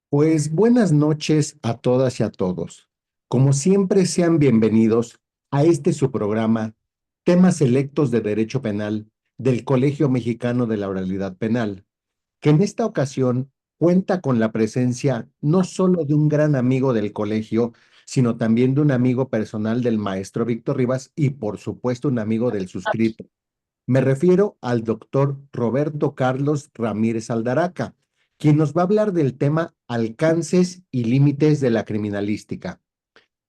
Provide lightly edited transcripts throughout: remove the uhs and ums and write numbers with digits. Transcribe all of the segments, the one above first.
Pues buenas noches a todas y a todos. Como siempre, sean bienvenidos a este su programa, Temas Selectos de Derecho Penal del Colegio Mexicano de la Oralidad Penal, que en esta ocasión cuenta con la presencia no solo de un gran amigo del colegio, sino también de un amigo personal del maestro Víctor Rivas y por supuesto un amigo del suscrito. Me refiero al doctor Roberto Carlos Ramírez Aldaraca, quien nos va a hablar del tema alcances y límites de la criminalística.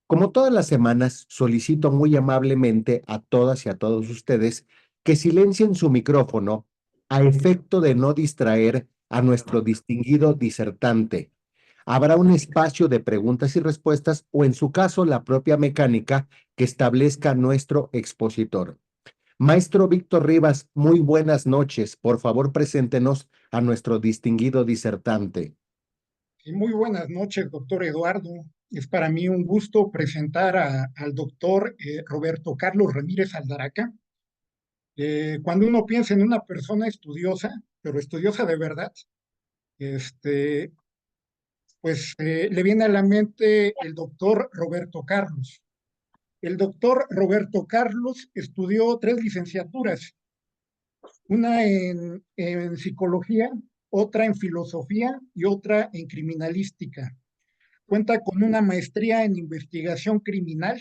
Como todas las semanas, solicito muy amablemente a todas y a todos ustedes que silencien su micrófono a efecto de no distraer a nuestro distinguido disertante. Habrá un espacio de preguntas y respuestas o, en su caso, la propia mecánica que establezca nuestro expositor. Maestro Víctor Rivas, muy buenas noches. Por favor, preséntenos a nuestro distinguido disertante. Y muy buenas noches, doctor Eduardo. Es para mí un gusto presentar al doctor Roberto Carlos Ramírez Aldaraca. Cuando uno piensa en una persona estudiosa, pero estudiosa de verdad, este, le viene a la mente el doctor Roberto Carlos. El doctor Roberto Carlos estudió tres licenciaturas, una en psicología, otra en filosofía y otra en criminalística. Cuenta con una maestría en investigación criminal,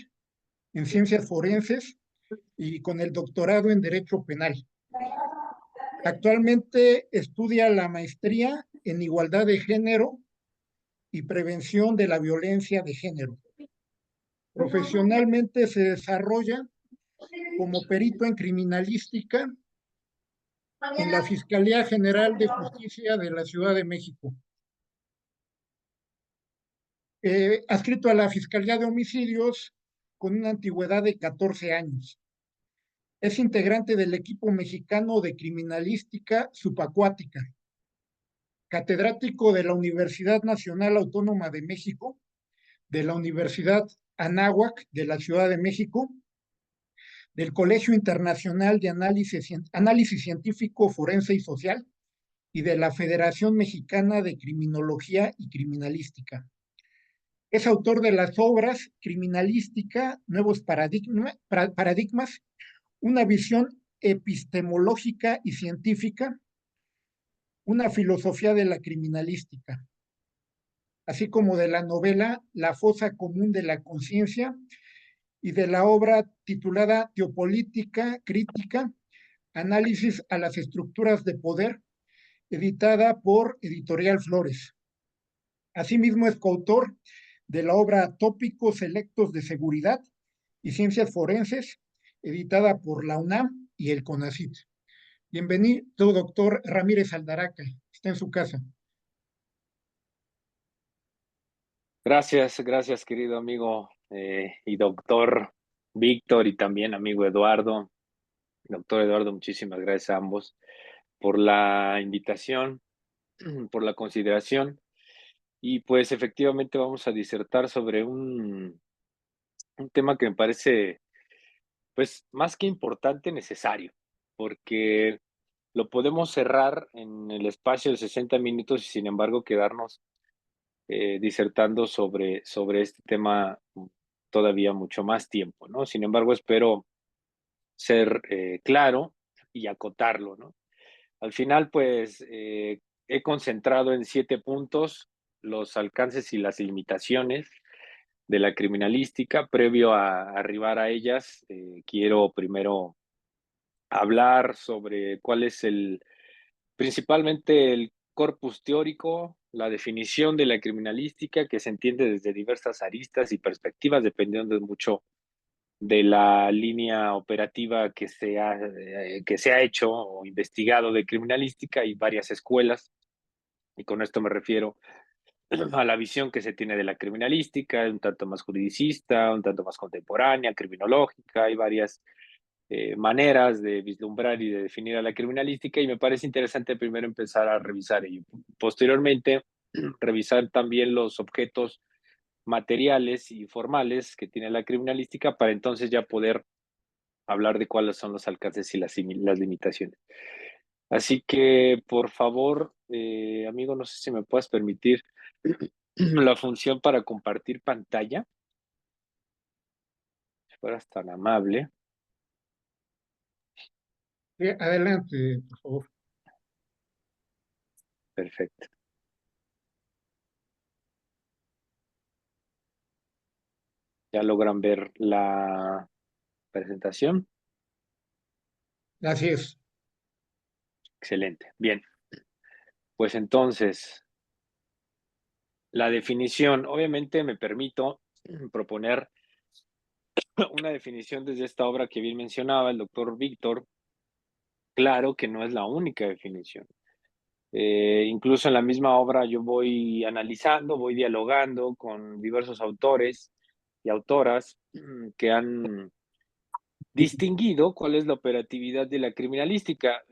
en ciencias forenses y con el doctorado en Derecho Penal. Actualmente estudia la maestría en igualdad de género y prevención de la violencia de género. Profesionalmente se desarrolla como perito en criminalística en la Fiscalía General de Justicia de la Ciudad de México. Adscrito a la Fiscalía de Homicidios con una antigüedad de 14 años. Es integrante del equipo mexicano de criminalística subacuática, catedrático de la Universidad Nacional Autónoma de México, de la Universidad Anáhuac de la Ciudad de México, del Colegio Internacional de Análisis Científico, Forense y Social y de la Federación Mexicana de Criminología y Criminalística. Es autor de las obras Criminalística, Nuevos Paradigmas, una visión epistemológica y científica, una filosofía de la criminalística, así como de la novela La fosa común de la conciencia y de la obra titulada Teopolítica Crítica, Análisis a las estructuras de poder, editada por Editorial Flores. Asimismo es coautor de la obra Tópicos Selectos de Seguridad y Ciencias Forenses, editada por la UNAM y el CONACYT. Bienvenido, doctor Ramírez Aldaraca. Está en su casa. Gracias, querido amigo y doctor Víctor y también amigo Eduardo. Doctor Eduardo, muchísimas gracias a ambos por la invitación, por la consideración. Y pues efectivamente vamos a disertar sobre un tema que me parece, pues más que importante, necesario, porque lo podemos cerrar en el espacio de 60 minutos y sin embargo quedarnos disertando sobre este tema todavía mucho más tiempo, ¿no? Sin embargo, espero ser claro y acotarlo, ¿no? Al final, pues, he concentrado en 7 puntos los alcances y las limitaciones de la criminalística. Previo a arribar a ellas, quiero primero hablar sobre cuál es principalmente el corpus teórico, la definición de la criminalística, que se entiende desde diversas aristas y perspectivas, dependiendo de mucho de la línea operativa que se ha hecho o investigado de criminalística. Hay varias escuelas, y con esto me refiero a la visión que se tiene de la criminalística, un tanto más juridicista, un tanto más contemporánea, criminológica. Hay varias maneras de vislumbrar y de definir a la criminalística, y me parece interesante primero empezar a revisar ello. Posteriormente, revisar también los objetos materiales y formales que tiene la criminalística para entonces ya poder hablar de cuáles son los alcances y las limitaciones. Así que, por favor, amigo, no sé si me puedas permitir la función para compartir pantalla, si fueras tan amable. Adelante, por favor. Perfecto. ¿Ya logran ver la presentación? Así es. Excelente. Bien, pues entonces, la definición, obviamente me permito proponer una definición desde esta obra que bien mencionaba el doctor Víctor. Claro que no es la única definición. Incluso en la misma obra yo voy analizando, voy dialogando con diversos autores y autoras que han distinguido cuál es la operatividad de la criminalística.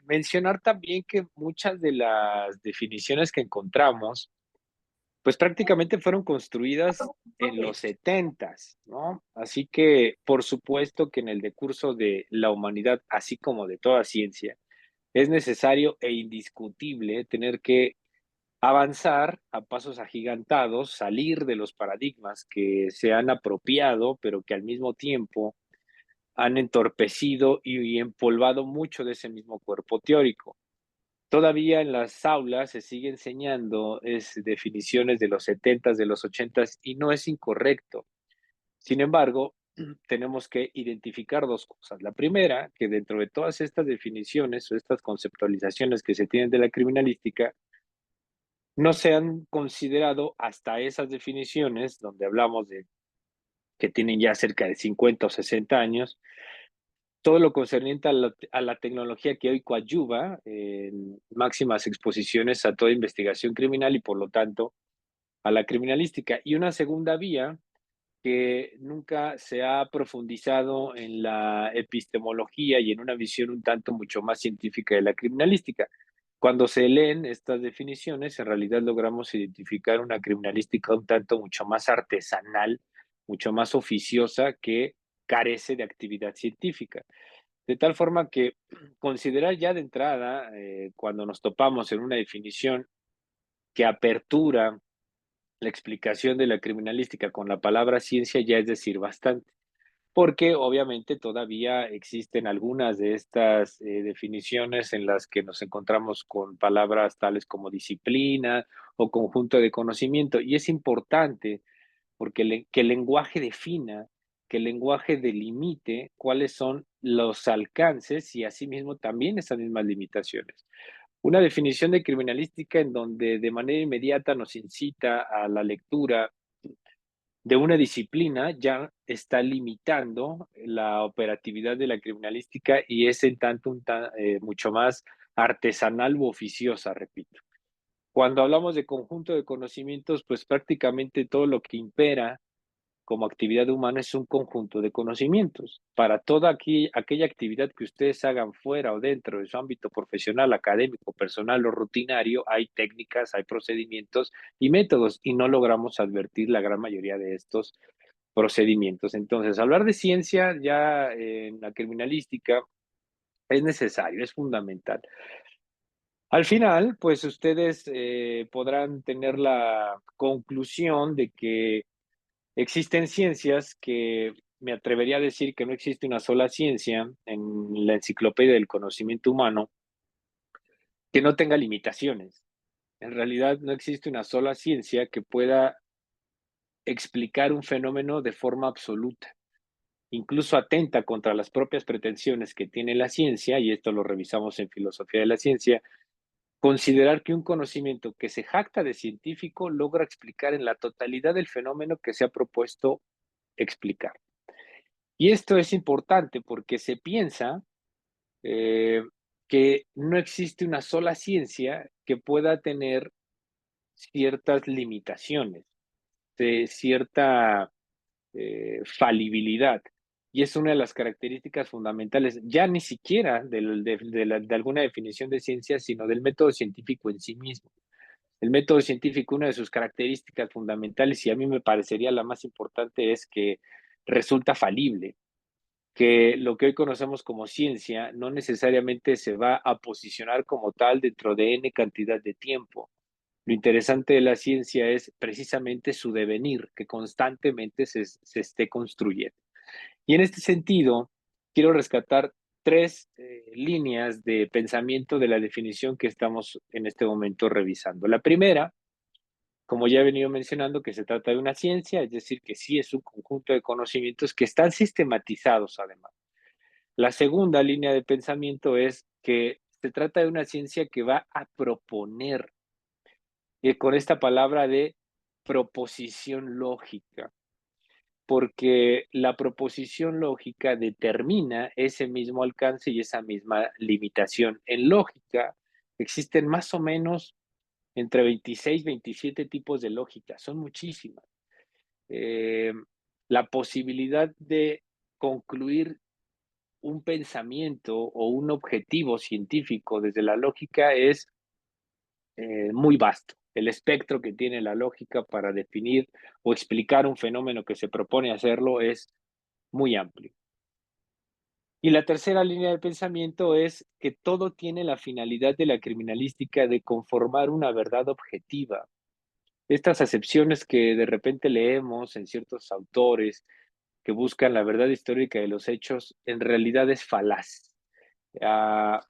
Mencionar también que muchas de las definiciones que encontramos, pues prácticamente fueron construidas en los 70s, ¿no? Así que, por supuesto que en el decurso de la humanidad, así como de toda ciencia, es necesario e indiscutible tener que avanzar a pasos agigantados, salir de los paradigmas que se han apropiado, pero que al mismo tiempo han entorpecido y empolvado mucho de ese mismo cuerpo teórico. Todavía en las aulas se sigue enseñando definiciones de los 70s, de los 80s, y no es incorrecto. Sin embargo, tenemos que identificar dos cosas. La primera, que dentro de todas estas definiciones o estas conceptualizaciones que se tienen de la criminalística, no se han considerado hasta esas definiciones, donde hablamos de que tienen ya cerca de 50 o 60 años, todo lo concerniente a la tecnología que hoy coadyuva en máximas exposiciones a toda investigación criminal y por lo tanto a la criminalística. Y una segunda vía que nunca se ha profundizado en la epistemología y en una visión un tanto mucho más científica de la criminalística. Cuando se leen estas definiciones, en realidad logramos identificar una criminalística un tanto mucho más artesanal, mucho más oficiosa, que carece de actividad científica. De tal forma que considerar ya de entrada, cuando nos topamos en una definición que apertura la explicación de la criminalística con la palabra ciencia, ya es decir bastante, porque obviamente todavía existen algunas de estas definiciones en las que nos encontramos con palabras tales como disciplina o conjunto de conocimiento, y es importante porque que el lenguaje defina, que el lenguaje delimite cuáles son los alcances y asimismo también esas mismas limitaciones. Una definición de criminalística en donde de manera inmediata nos incita a la lectura de una disciplina ya está limitando la operatividad de la criminalística y es en tanto mucho más artesanal u oficiosa, repito. Cuando hablamos de conjunto de conocimientos, pues prácticamente todo lo que impera como actividad humana es un conjunto de conocimientos. Para toda aquella actividad que ustedes hagan fuera o dentro de su ámbito profesional, académico, personal o rutinario, hay técnicas, hay procedimientos y métodos, y no logramos advertir la gran mayoría de estos procedimientos. Entonces, hablar de ciencia ya en la criminalística es necesario, es fundamental. Al final, pues ustedes podrán tener la conclusión de que existen ciencias que me atrevería a decir que no existe una sola ciencia en la enciclopedia del conocimiento humano que no tenga limitaciones. En realidad no existe una sola ciencia que pueda explicar un fenómeno de forma absoluta. Incluso atenta contra las propias pretensiones que tiene la ciencia, y esto lo revisamos en filosofía de la ciencia, considerar que un conocimiento que se jacta de científico logra explicar en la totalidad del fenómeno que se ha propuesto explicar. Y esto es importante porque se piensa eh, que no existe una sola ciencia que pueda tener ciertas limitaciones, de cierta falibilidad. Y es una de las características fundamentales, ya ni siquiera de alguna definición de ciencia, sino del método científico en sí mismo. El método científico, una de sus características fundamentales, y a mí me parecería la más importante, es que resulta falible. que lo que hoy conocemos como ciencia no necesariamente se va a posicionar como tal dentro de N cantidad de tiempo. Lo interesante de la ciencia es precisamente su devenir, que constantemente se esté construyendo. Y en este sentido, quiero rescatar tres líneas de pensamiento de la definición que estamos en este momento revisando. La primera, como ya he venido mencionando, que se trata de una ciencia, es decir, que sí es un conjunto de conocimientos que están sistematizados además. La segunda línea de pensamiento es que se trata de una ciencia que va a proponer, con esta palabra de proposición lógica, porque la proposición lógica determina ese mismo alcance y esa misma limitación. En lógica existen más o menos entre 26, 27 tipos de lógica, son muchísimas. Eh, la posibilidad de concluir un pensamiento o un objetivo científico desde la lógica es muy vasto. El espectro que tiene la lógica para definir o explicar un fenómeno que se propone hacerlo es muy amplio. Y la tercera línea de pensamiento es que todo tiene la finalidad de la criminalística de conformar una verdad objetiva. Estas acepciones que de repente leemos en ciertos autores que buscan la verdad histórica de los hechos, en realidad es falaz.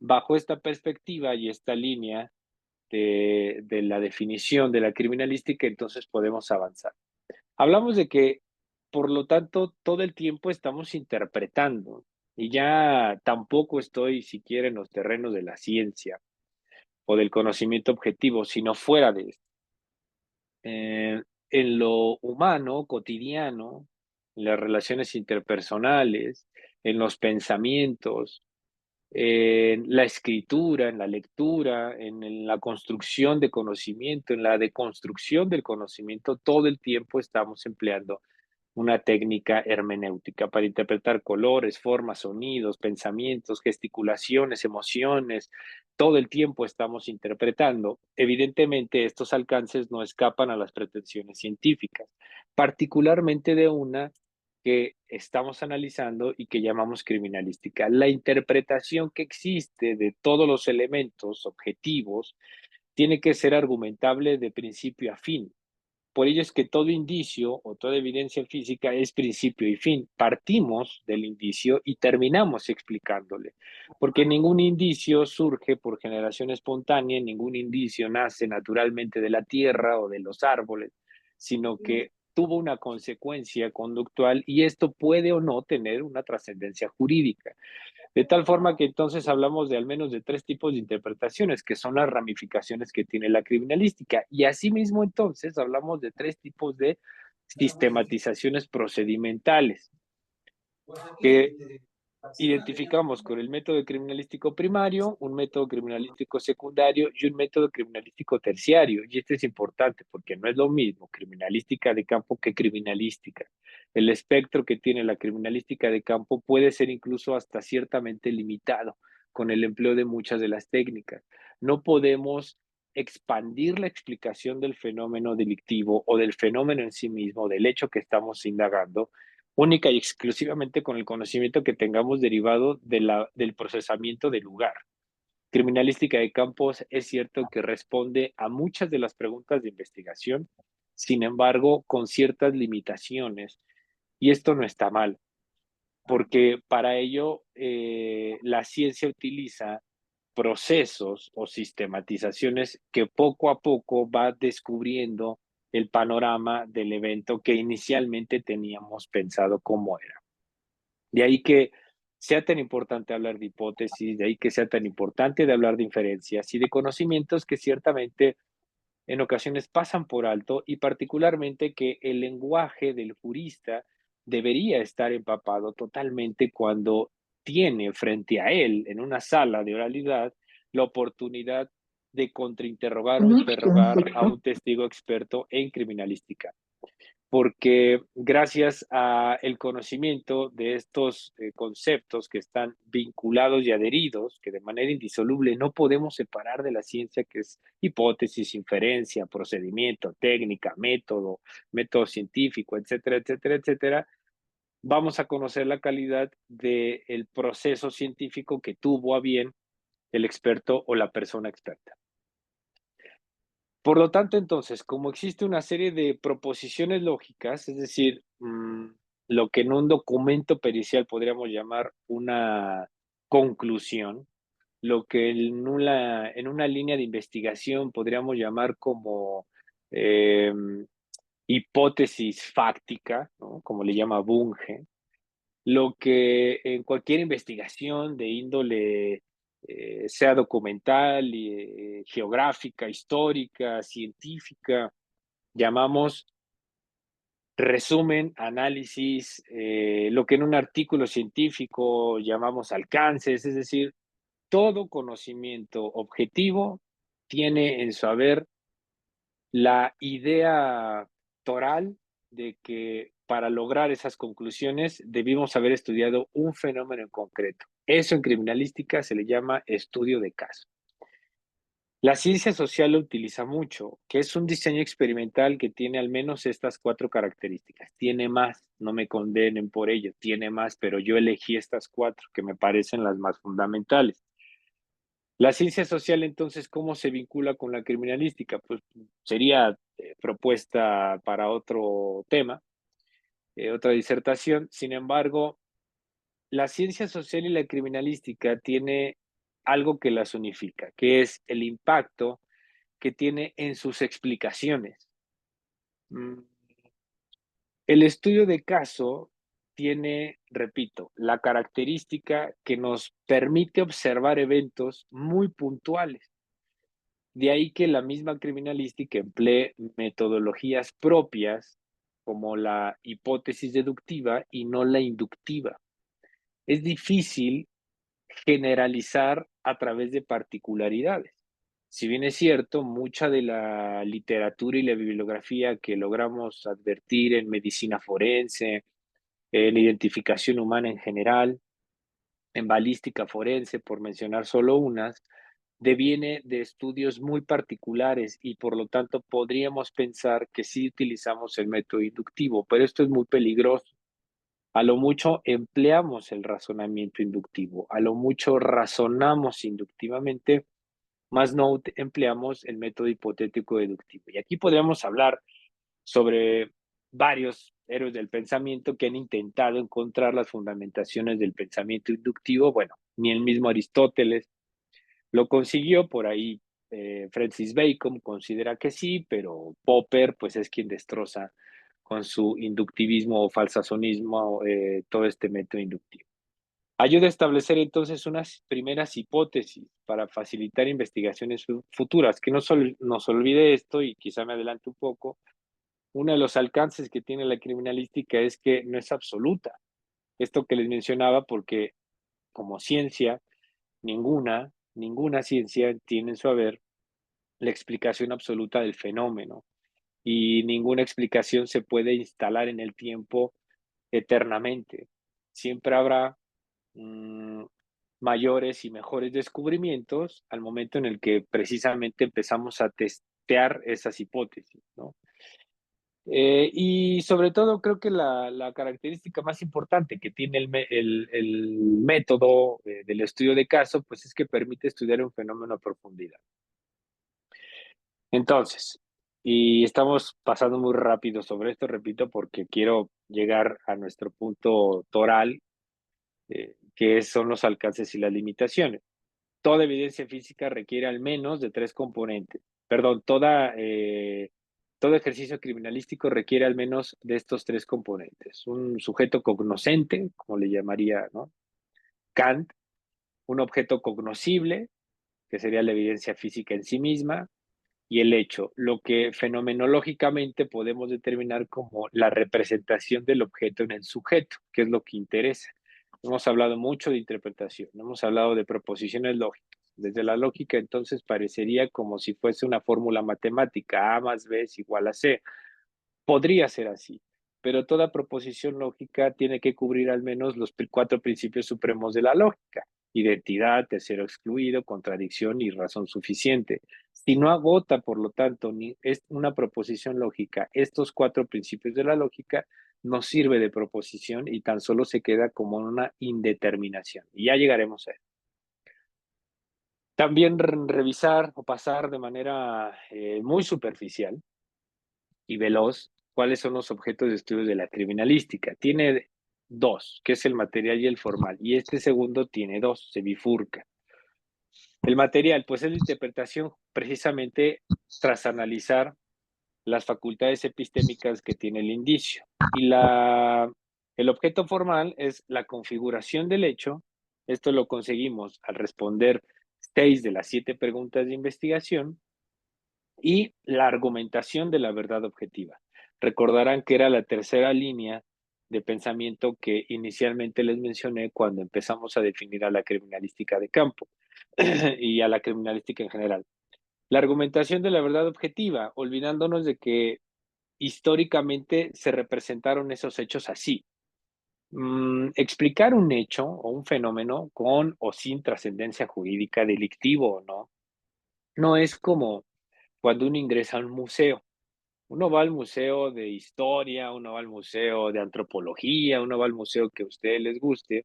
Bajo esta perspectiva y esta línea de la definición de la criminalística, entonces podemos avanzar. Hablamos de que, por lo tanto, todo el tiempo estamos interpretando y ya tampoco estoy siquiera en los terrenos de la ciencia o del conocimiento objetivo, sino fuera de esto. En lo humano, cotidiano, en las relaciones interpersonales, en los pensamientos, en la escritura, en la lectura, en la construcción de conocimiento, en la deconstrucción del conocimiento, todo el tiempo estamos empleando una técnica hermenéutica para interpretar colores, formas, sonidos, pensamientos, gesticulaciones, emociones. Todo el tiempo estamos interpretando. Evidentemente, estos alcances no escapan a las pretensiones científicas, particularmente de una que estamos analizando y que llamamos criminalística. La interpretación que existe de todos los elementos objetivos tiene que ser argumentable de principio a fin. Por ello es que todo indicio o toda evidencia física es principio y fin. Partimos del indicio y terminamos explicándole, porque ningún indicio surge por generación espontánea, ningún indicio nace naturalmente de la tierra o de los árboles, sino que tuvo una consecuencia conductual y esto puede o no tener una trascendencia jurídica. De tal forma que entonces hablamos de al menos de tres tipos de interpretaciones, que son las ramificaciones que tiene la criminalística. Y asimismo entonces hablamos de tres tipos de sistematizaciones procedimentales, que identificamos con el método criminalístico primario, un método criminalístico secundario y un método criminalístico terciario. Y esto es importante porque no es lo mismo criminalística de campo que criminalística. El espectro que tiene la criminalística de campo puede ser incluso hasta ciertamente limitado con el empleo de muchas de las técnicas. No podemos expandir la explicación del fenómeno delictivo o del fenómeno en sí mismo, del hecho que estamos indagando, única y exclusivamente con el conocimiento que tengamos derivado del procesamiento del lugar. Criminalística de campos es cierto que responde a muchas de las preguntas de investigación, sin embargo, con ciertas limitaciones. Y esto no está mal, porque para ello la ciencia utiliza procesos o sistematizaciones que poco a poco va descubriendo el panorama del evento que inicialmente teníamos pensado cómo era. De ahí que sea tan importante hablar de hipótesis, de ahí que sea tan importante de hablar de inferencias y de conocimientos que ciertamente en ocasiones pasan por alto y particularmente que el lenguaje del jurista debería estar empapado totalmente cuando tiene frente a él en una sala de oralidad la oportunidad de contrainterrogar o interrogar a un testigo experto en criminalística, porque gracias a el conocimiento de estos conceptos que están vinculados y adheridos, que de manera indisoluble no podemos separar de la ciencia, que es hipótesis, inferencia, procedimiento, técnica, método, método científico, etcétera, etcétera, etcétera, vamos a conocer la calidad del proceso científico que tuvo a bien el experto o la persona experta. Por lo tanto, entonces, como existe una serie de proposiciones lógicas, es decir, lo que en un documento pericial podríamos llamar una conclusión, lo que en una línea de investigación podríamos llamar como hipótesis fáctica, ¿no? Como le llama Bunge, lo que en cualquier investigación de índole, sea documental, geográfica, histórica, científica, llamamos resumen, análisis, lo que en un artículo científico llamamos alcances, es decir, todo conocimiento objetivo tiene en su haber la idea toral de que para lograr esas conclusiones debimos haber estudiado un fenómeno en concreto. Eso en criminalística se le llama estudio de caso. La ciencia social lo utiliza mucho, que es un diseño experimental que tiene al menos estas 4 características. Tiene más, no me condenen por ello, tiene más, pero yo elegí estas 4 que me parecen las más fundamentales. La ciencia social, entonces, ¿cómo se vincula con la criminalística? Pues sería propuesta para otro tema, otra disertación. Sin embargo, la ciencia social y la criminalística tiene algo que las unifica, que es el impacto que tiene en sus explicaciones. Mm, El estudio de caso tiene, repito, la característica que nos permite observar eventos muy puntuales. De ahí que la misma criminalística emplee metodologías propias como la hipótesis deductiva y no la inductiva. Es difícil generalizar a través de particularidades. Si bien es cierto, mucha de la literatura y la bibliografía que logramos advertir en medicina forense, en identificación humana en general, en balística forense, por mencionar solo unas, deviene de estudios muy particulares y por lo tanto podríamos pensar que sí utilizamos el método inductivo, pero esto es muy peligroso. A lo mucho empleamos el razonamiento inductivo, a lo mucho razonamos inductivamente, más no empleamos el método hipotético deductivo. Y aquí podríamos hablar sobre varios héroes del pensamiento que han intentado encontrar las fundamentaciones del pensamiento inductivo. Bueno, ni el mismo Aristóteles lo consiguió, por ahí Francis Bacon considera que sí, pero Popper pues es quien destroza con su inductivismo o falsacionismo todo este método inductivo. Ayuda a establecer entonces unas primeras hipótesis para facilitar investigaciones futuras. Que no nos olvide esto, y quizá me adelante un poco, uno de los alcances que tiene la criminalística es que no es absoluta. Esto que les mencionaba, porque como ciencia, ninguna ciencia tiene en su haber la explicación absoluta del fenómeno y ninguna explicación se puede instalar en el tiempo eternamente. Siempre habrá mayores y mejores descubrimientos al momento en el que precisamente empezamos a testear esas hipótesis, ¿no? Y sobre todo creo que la característica más importante que tiene el método del estudio de caso, pues es que permite estudiar un fenómeno a profundidad. Entonces, y estamos pasando muy rápido sobre esto, repito, porque quiero llegar a nuestro punto toral, que son los alcances y las limitaciones. Toda evidencia física requiere al menos de 3 componentes. Perdón, todo ejercicio criminalístico requiere al menos de estos 3 componentes. Un sujeto cognoscente, como le llamaría, ¿no?, Kant, un objeto cognoscible, que sería la evidencia física en sí misma, y el hecho, lo que fenomenológicamente podemos determinar como la representación del objeto en el sujeto, que es lo que interesa. Hemos hablado mucho de interpretación, hemos hablado de proposiciones lógicas. Desde la lógica, entonces, parecería como si fuese una fórmula matemática, A más B es igual a C. Podría ser así, pero toda proposición lógica tiene que cubrir al menos los 4 principios supremos de la lógica: identidad, tercero excluido, contradicción y razón suficiente. Si no agota, por lo tanto, ni es una proposición lógica estos 4 principios de la lógica, no sirve de proposición y tan solo se queda como una indeterminación. Y ya llegaremos a eso. También revisar o pasar de manera muy superficial y veloz cuáles son los objetos de estudio de la criminalística. Tiene dos, que es el material y el formal, y este segundo tiene dos, se bifurca. El material, pues es la interpretación precisamente tras analizar las facultades epistémicas que tiene el indicio. Y el objeto formal es la configuración del hecho. Esto lo conseguimos al responder 6 de las 7 preguntas de investigación y la argumentación de la verdad objetiva. Recordarán que era la tercera línea de pensamiento que inicialmente les mencioné cuando empezamos a definir a la criminalística de campo y a la criminalística en general. La argumentación de la verdad objetiva, olvidándonos de que históricamente se representaron esos hechos así. Explicar un hecho o un fenómeno con o sin trascendencia jurídica, delictivo o no, no es como cuando uno ingresa a un museo. Uno va al museo de historia, uno va al museo de antropología, uno va al museo que a ustedes les guste,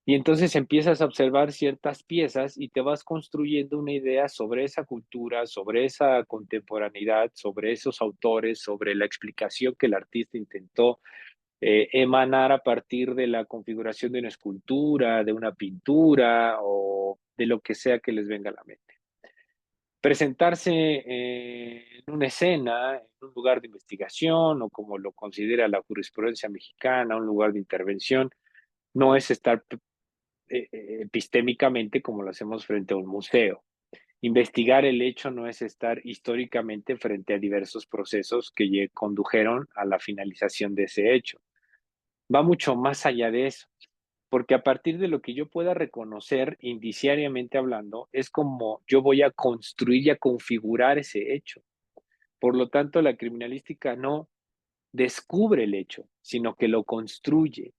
y entonces empiezas a observar ciertas piezas y te vas construyendo una idea sobre esa cultura, sobre esa contemporaneidad, sobre esos autores, sobre la explicación que el artista intentó emanar a partir de la configuración de una escultura, de una pintura o de lo que sea que les venga a la mente. Presentarse en una escena, en un lugar de investigación o como lo considera la jurisprudencia mexicana, un lugar de intervención, no es estar epistémicamente como lo hacemos frente a un museo. Investigar el hecho no es estar históricamente frente a diversos procesos que condujeron a la finalización de ese hecho. Va mucho más allá de eso, porque a partir de lo que yo pueda reconocer indiciariamente hablando, es como yo voy a construir y a configurar ese hecho. Por lo tanto, la criminalística no descubre el hecho, sino que lo construye.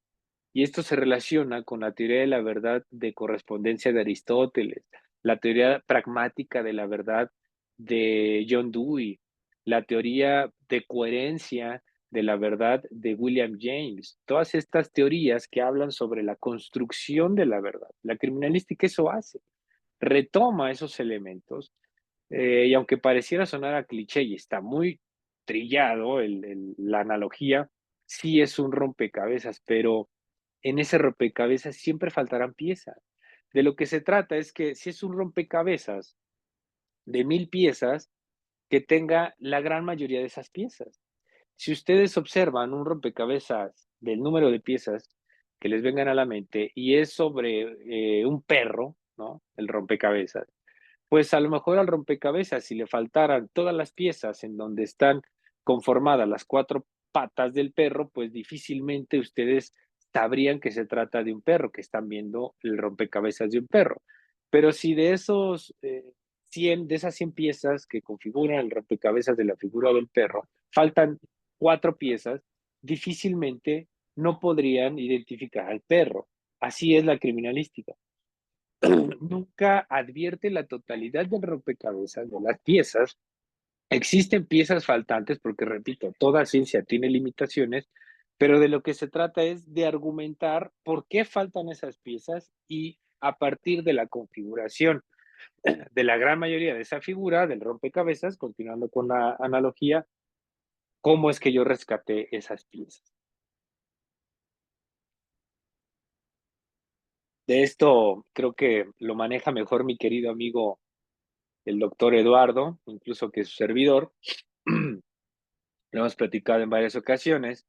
Y esto se relaciona con la teoría de la verdad de correspondencia de Aristóteles, la teoría pragmática de la verdad de John Dewey, la teoría de coherencia de la verdad de William James. Todas estas teorías que hablan sobre la construcción de la verdad. La criminalística eso hace, retoma esos elementos y aunque pareciera sonar a cliché y está muy trillado la analogía, sí es un rompecabezas, pero en ese rompecabezas siempre faltarán piezas. De lo que se trata es que si es un rompecabezas de 1000 piezas, que tenga la gran mayoría de esas piezas. Si ustedes observan un rompecabezas del número de piezas que les vengan a la mente y es sobre un perro, ¿no? El rompecabezas, pues a lo mejor al rompecabezas, si le faltaran todas las piezas en donde están conformadas las 4 patas del perro, pues difícilmente ustedes sabrían que se trata de un perro, que están viendo el rompecabezas de un perro. Pero si de esos 100, de esas 100 piezas que configuran el rompecabezas de la figura del perro, faltan 4 piezas, difícilmente no podrían identificar al perro. Así es la criminalística. Nunca advierte la totalidad del rompecabezas, de las piezas. Existen piezas faltantes porque, repito, toda ciencia tiene limitaciones, pero de lo que se trata es de argumentar por qué faltan esas piezas y a partir de la configuración de la gran mayoría de esa figura, del rompecabezas, continuando con la analogía, cómo es que yo rescaté esas piezas. De esto creo que lo maneja mejor mi querido amigo el doctor Eduardo, incluso que su servidor. Lo hemos platicado en varias ocasiones.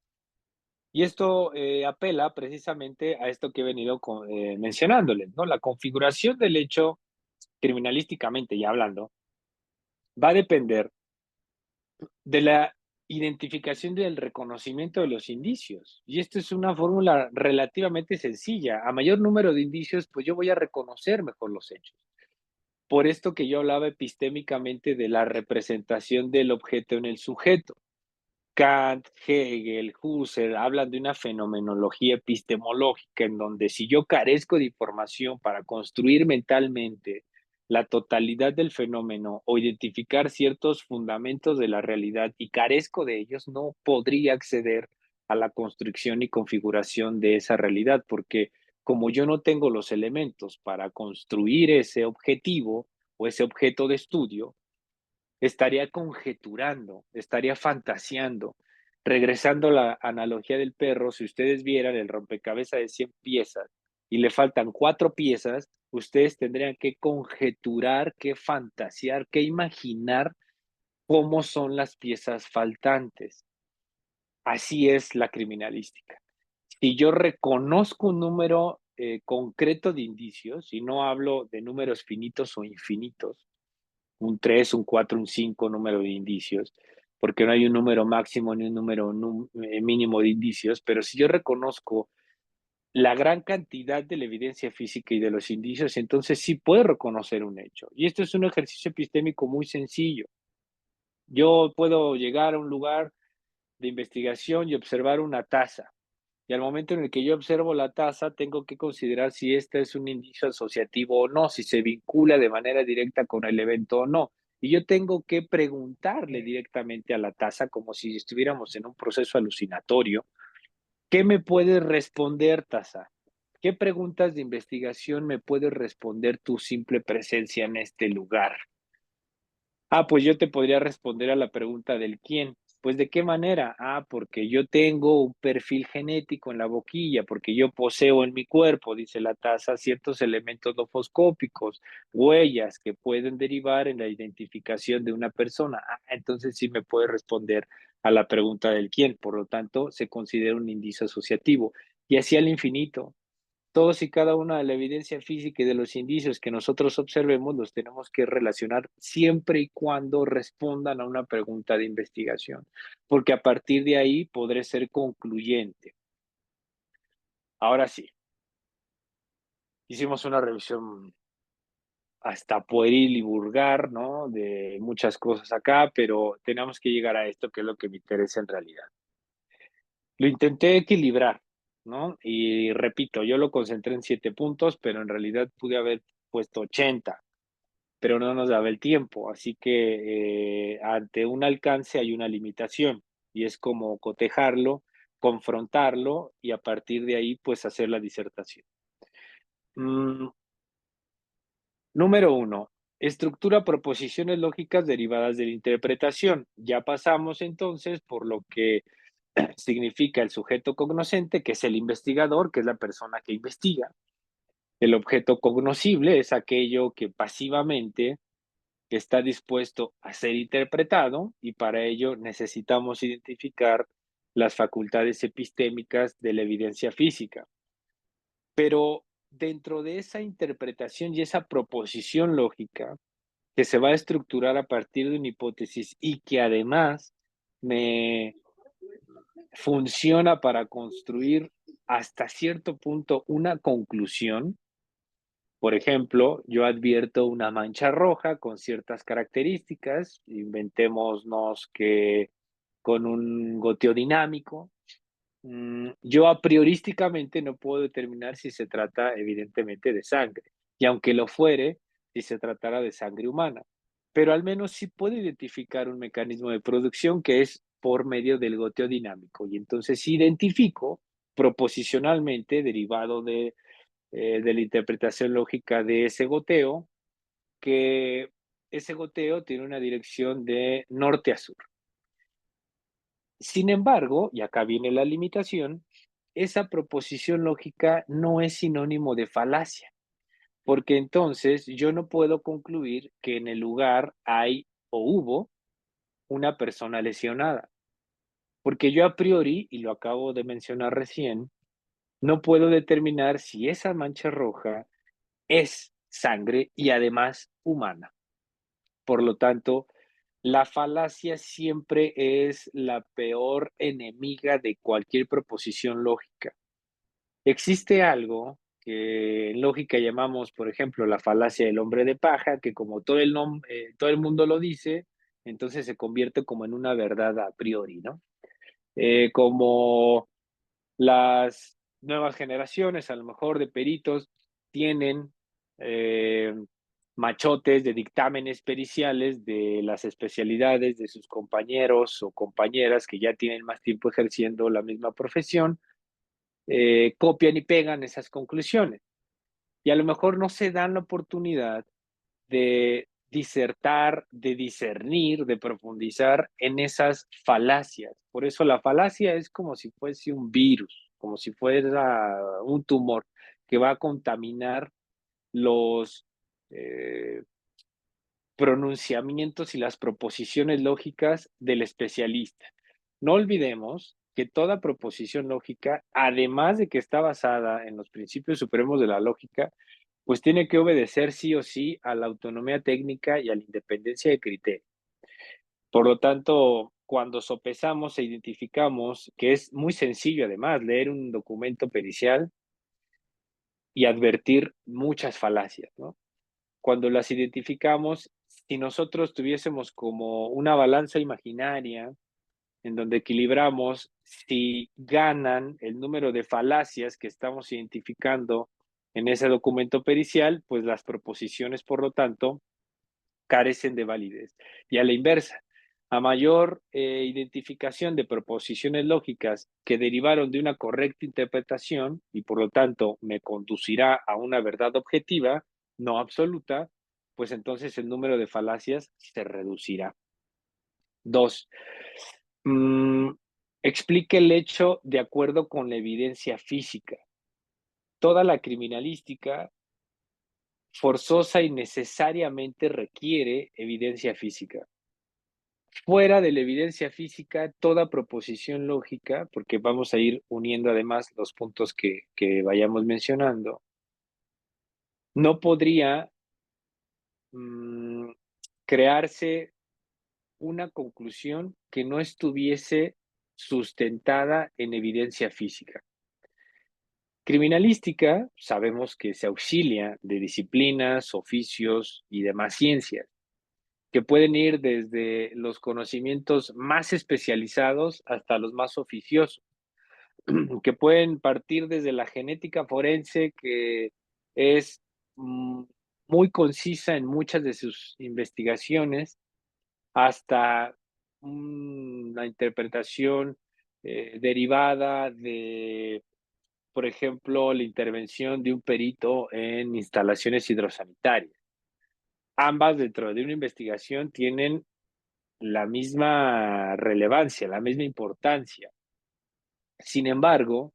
Y esto apela precisamente a esto que he venido mencionándoles, ¿no? La configuración del hecho, criminalísticamente ya hablando, va a depender de la identificación del reconocimiento de los indicios. Y esto es una fórmula relativamente sencilla. A mayor número de indicios, pues yo voy a reconocer mejor los hechos. Por esto que yo hablaba epistémicamente de la representación del objeto en el sujeto. Kant, Hegel, Husserl hablan de una fenomenología epistemológica en donde si yo carezco de información para construir mentalmente la totalidad del fenómeno o identificar ciertos fundamentos de la realidad y carezco de ellos, no podría acceder a la construcción y configuración de esa realidad, porque como yo no tengo los elementos para construir ese objetivo o ese objeto de estudio, estaría conjeturando, estaría fantaseando. Regresando a la analogía del perro, si ustedes vieran el rompecabezas de 100 piezas y le faltan 4 piezas, ustedes tendrían que conjeturar, que fantasear, que imaginar cómo son las piezas faltantes. Así es la criminalística. Si yo reconozco un número concreto de indicios, y no hablo de números finitos o infinitos, un 3, un 4, un 5 número de indicios, porque no hay un número máximo ni un número mínimo de indicios, pero si yo reconozco la gran cantidad de la evidencia física y de los indicios, entonces sí puedo reconocer un hecho. Y esto es un ejercicio epistémico muy sencillo. Yo puedo llegar a un lugar de investigación y observar una taza. Y al momento en el que yo observo la taza, tengo que considerar si este es un indicio asociativo o no, si se vincula de manera directa con el evento o no. Y yo tengo que preguntarle directamente a la taza, como si estuviéramos en un proceso alucinatorio, ¿qué me puedes responder, taza? ¿Qué preguntas de investigación me puedes responder tu simple presencia en este lugar? Ah, pues yo te podría responder a la pregunta del quién. Pues de qué manera? Ah, porque yo tengo un perfil genético en la boquilla, porque yo poseo en mi cuerpo, dice la taza, ciertos elementos lofoscópicos, huellas que pueden derivar en la identificación de una persona. Ah, entonces sí me puede responder a la pregunta del quién. Por lo tanto, se considera un indicio asociativo. Y así al infinito. Todos y cada una de la evidencia física y de los indicios que nosotros observemos los tenemos que relacionar siempre y cuando respondan a una pregunta de investigación, porque a partir de ahí podré ser concluyente. Ahora sí, hicimos una revisión hasta pueril y vulgar, ¿no? De muchas cosas acá, pero tenemos que llegar a esto que es lo que me interesa en realidad. Lo intenté equilibrar, ¿no? Y repito, yo lo concentré en 7 puntos, pero en realidad pude haber puesto 80, pero no nos daba el tiempo. Así que ante un alcance hay una limitación y es como cotejarlo, confrontarlo y a partir de ahí, pues hacer la disertación. Número 1. Estructura proposiciones lógicas derivadas de la interpretación. Ya pasamos entonces por lo que significa el sujeto cognoscente, que es el investigador, que es la persona que investiga. El objeto cognoscible es aquello que pasivamente está dispuesto a ser interpretado y para ello necesitamos identificar las facultades epistémicas de la evidencia física. Pero dentro de esa interpretación y esa proposición lógica que se va a estructurar a partir de una hipótesis y que además me funciona para construir hasta cierto punto una conclusión. Por ejemplo, yo advierto una mancha roja con ciertas características, inventémonos que con un goteo dinámico, yo a priorísticamente no puedo determinar si se trata evidentemente de sangre, y aunque lo fuere, si se tratara de sangre humana, pero al menos sí puedo identificar un mecanismo de producción que es por medio del goteo dinámico, y entonces identifico proposicionalmente, derivado de la interpretación lógica de ese goteo, que ese goteo tiene una dirección de norte a sur. Sin embargo, y acá viene la limitación, esa proposición lógica no es sinónimo de falacia, porque entonces yo no puedo concluir que en el lugar hay o hubo una persona lesionada, porque yo a priori, y lo acabo de mencionar recién, no puedo determinar si esa mancha roja es sangre y además humana. Por lo tanto, la falacia siempre es la peor enemiga de cualquier proposición lógica. Existe algo que en lógica llamamos, por ejemplo, la falacia del hombre de paja, que como todo el mundo lo dice, entonces se convierte como en una verdad a priori, ¿no? Como las nuevas generaciones, a lo mejor de peritos, tienen machotes de dictámenes periciales de las especialidades de sus compañeros o compañeras que ya tienen más tiempo ejerciendo la misma profesión, copian y pegan esas conclusiones. Y a lo mejor no se dan la oportunidad de disertar, de discernir, de profundizar en esas falacias. Por eso la falacia es como si fuese un virus, como si fuera un tumor que va a contaminar los pronunciamientos y las proposiciones lógicas del especialista. No olvidemos que toda proposición lógica, además de que está basada en los principios supremos de la lógica, pues tiene que obedecer sí o sí a la autonomía técnica y a la independencia de criterio. Por lo tanto, cuando sopesamos e identificamos, que es muy sencillo además leer un documento pericial y advertir muchas falacias, ¿no? Cuando las identificamos, si nosotros tuviésemos como una balanza imaginaria en donde equilibramos si ganan el número de falacias que estamos identificando en ese documento pericial, pues las proposiciones, por lo tanto, carecen de validez. Y a la inversa, a mayor identificación de proposiciones lógicas que derivaron de una correcta interpretación y por lo tanto me conducirá a una verdad objetiva, no absoluta, pues entonces el número de falacias se reducirá. Dos, mm, explique el hecho de acuerdo con la evidencia física. Toda la criminalística forzosa y necesariamente requiere evidencia física. Fuera de la evidencia física, toda proposición lógica, porque vamos a ir uniendo además los puntos que vayamos mencionando, no podría crearse una conclusión que no estuviese sustentada en evidencia física. Criminalística, sabemos que se auxilia de disciplinas, oficios y demás ciencias, que pueden ir desde los conocimientos más especializados hasta los más oficiosos, que pueden partir desde la genética forense, que es muy concisa en muchas de sus investigaciones, hasta una interpretación derivada de, por ejemplo, la intervención de un perito en instalaciones hidrosanitarias. Ambas dentro de una investigación tienen la misma relevancia, la misma importancia. Sin embargo,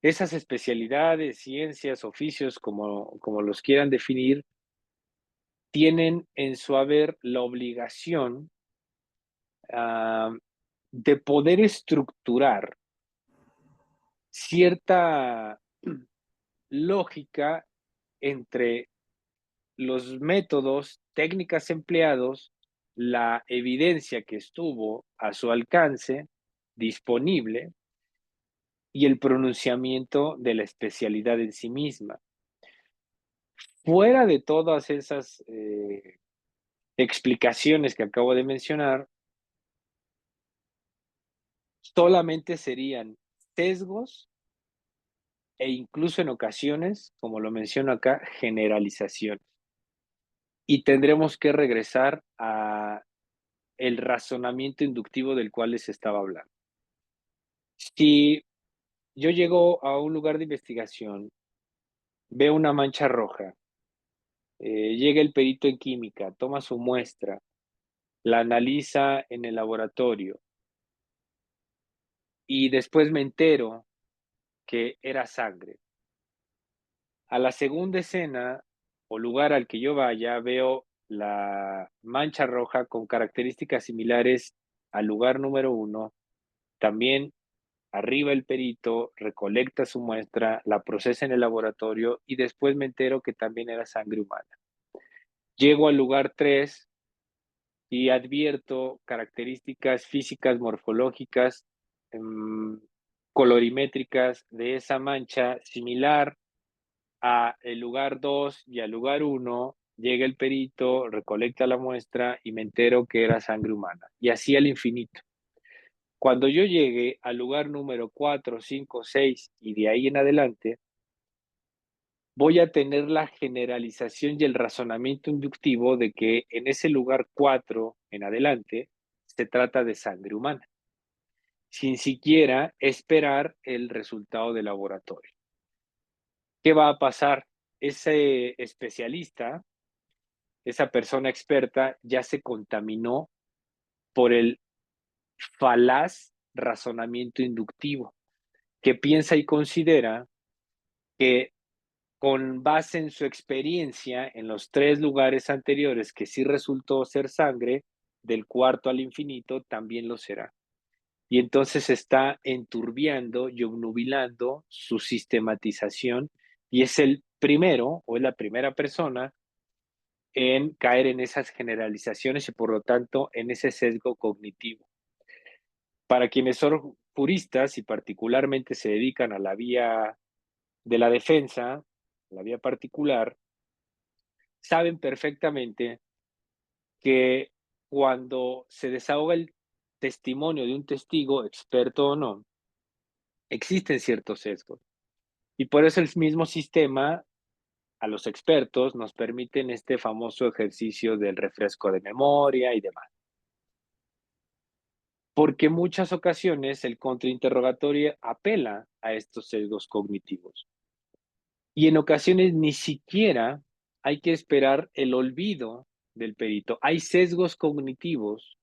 esas especialidades, ciencias, oficios, como los quieran definir, tienen en su haber la obligación uh, de poder estructurar cierta lógica entre los métodos, técnicas empleados, la evidencia que estuvo a su alcance, disponible, y el pronunciamiento de la especialidad en sí misma. Fuera de todas esas explicaciones que acabo de mencionar, solamente serían sesgos e incluso en ocasiones, como lo menciono acá, generalizaciones. Y tendremos que regresar a el razonamiento inductivo del cual les estaba hablando. Si yo llego a un lugar de investigación, veo una mancha roja, llega el perito en química, toma su muestra, la analiza en el laboratorio y después me entero que era sangre. A la segunda escena o lugar al que yo vaya, veo la mancha roja con características similares al lugar número 1. También arriba el perito recolecta su muestra, la procesa en el laboratorio y después me entero que también era sangre humana. Llego al lugar 3 y advierto características físicas, morfológicas, colorimétricas de esa mancha similar a el lugar 2 y al lugar 1. Llega el perito, recolecta la muestra y me entero que era sangre humana. Y así al infinito. Cuando yo llegue al lugar número 4, 5, 6 y de ahí en adelante, voy a tener la generalización y el razonamiento inductivo de que en ese lugar 4 en adelante se trata de sangre humana, sin siquiera esperar el resultado de laboratorio. ¿Qué va a pasar? Ese especialista, esa persona experta, ya se contaminó por el falaz razonamiento inductivo, que piensa y considera que con base en su experiencia en los 3 lugares anteriores que sí resultó ser sangre, del cuarto al infinito también lo será. Y entonces está enturbiando y obnubilando su sistematización y es el primero o es la primera persona en caer en esas generalizaciones y por lo tanto en ese sesgo cognitivo. Para quienes son juristas y particularmente se dedican a la vía de la defensa, la vía particular, saben perfectamente que cuando se desahoga el testimonio de un testigo, experto o no, existen ciertos sesgos. Y por eso el mismo sistema, a los expertos, nos permiten este famoso ejercicio del refresco de memoria y demás. Porque en muchas ocasiones el contrainterrogatorio apela a estos sesgos cognitivos. Y en ocasiones ni siquiera hay que esperar el olvido del perito. Hay sesgos cognitivos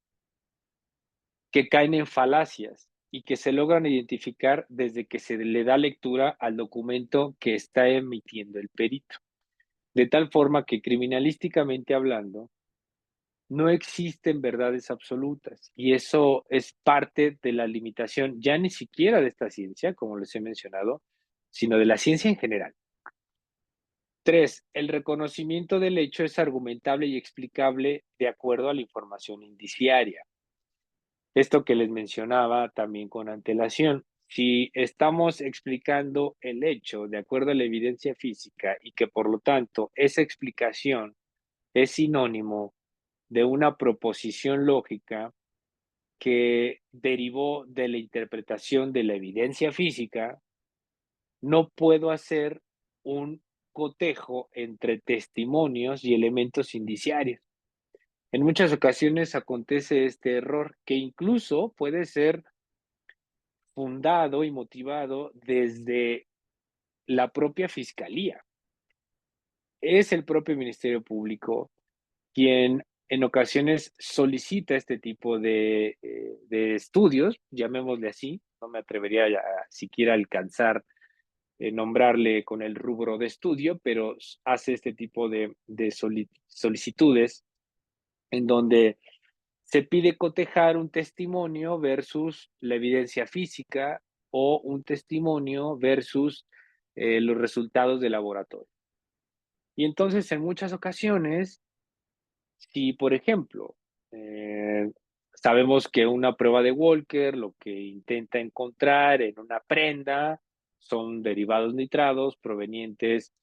que caen en falacias y que se logran identificar desde que se le da lectura al documento que está emitiendo el perito. De tal forma que criminalísticamente hablando, no existen verdades absolutas y eso es parte de la limitación ya ni siquiera de esta ciencia, como les he mencionado, sino de la ciencia en general. 3. El reconocimiento del hecho es argumentable y explicable de acuerdo a la información indiciaria. Esto que les mencionaba también con antelación. Si estamos explicando el hecho de acuerdo a la evidencia física y que por lo tanto esa explicación es sinónimo de una proposición lógica que derivó de la interpretación de la evidencia física, no puedo hacer un cotejo entre testimonios y elementos indiciarios. En muchas ocasiones acontece este error que incluso puede ser fundado y motivado desde la propia fiscalía. Es el propio Ministerio Público quien en ocasiones solicita este tipo de estudios, llamémosle así, no me atrevería a siquiera alcanzar nombrarle con el rubro de estudio, pero hace este tipo de solicitudes en donde se pide cotejar un testimonio versus la evidencia física o un testimonio versus los resultados de laboratorio. Y entonces, en muchas ocasiones, si por ejemplo, eh, sabemos que una prueba de Walker lo que intenta encontrar en una prenda son derivados nitrados provenientes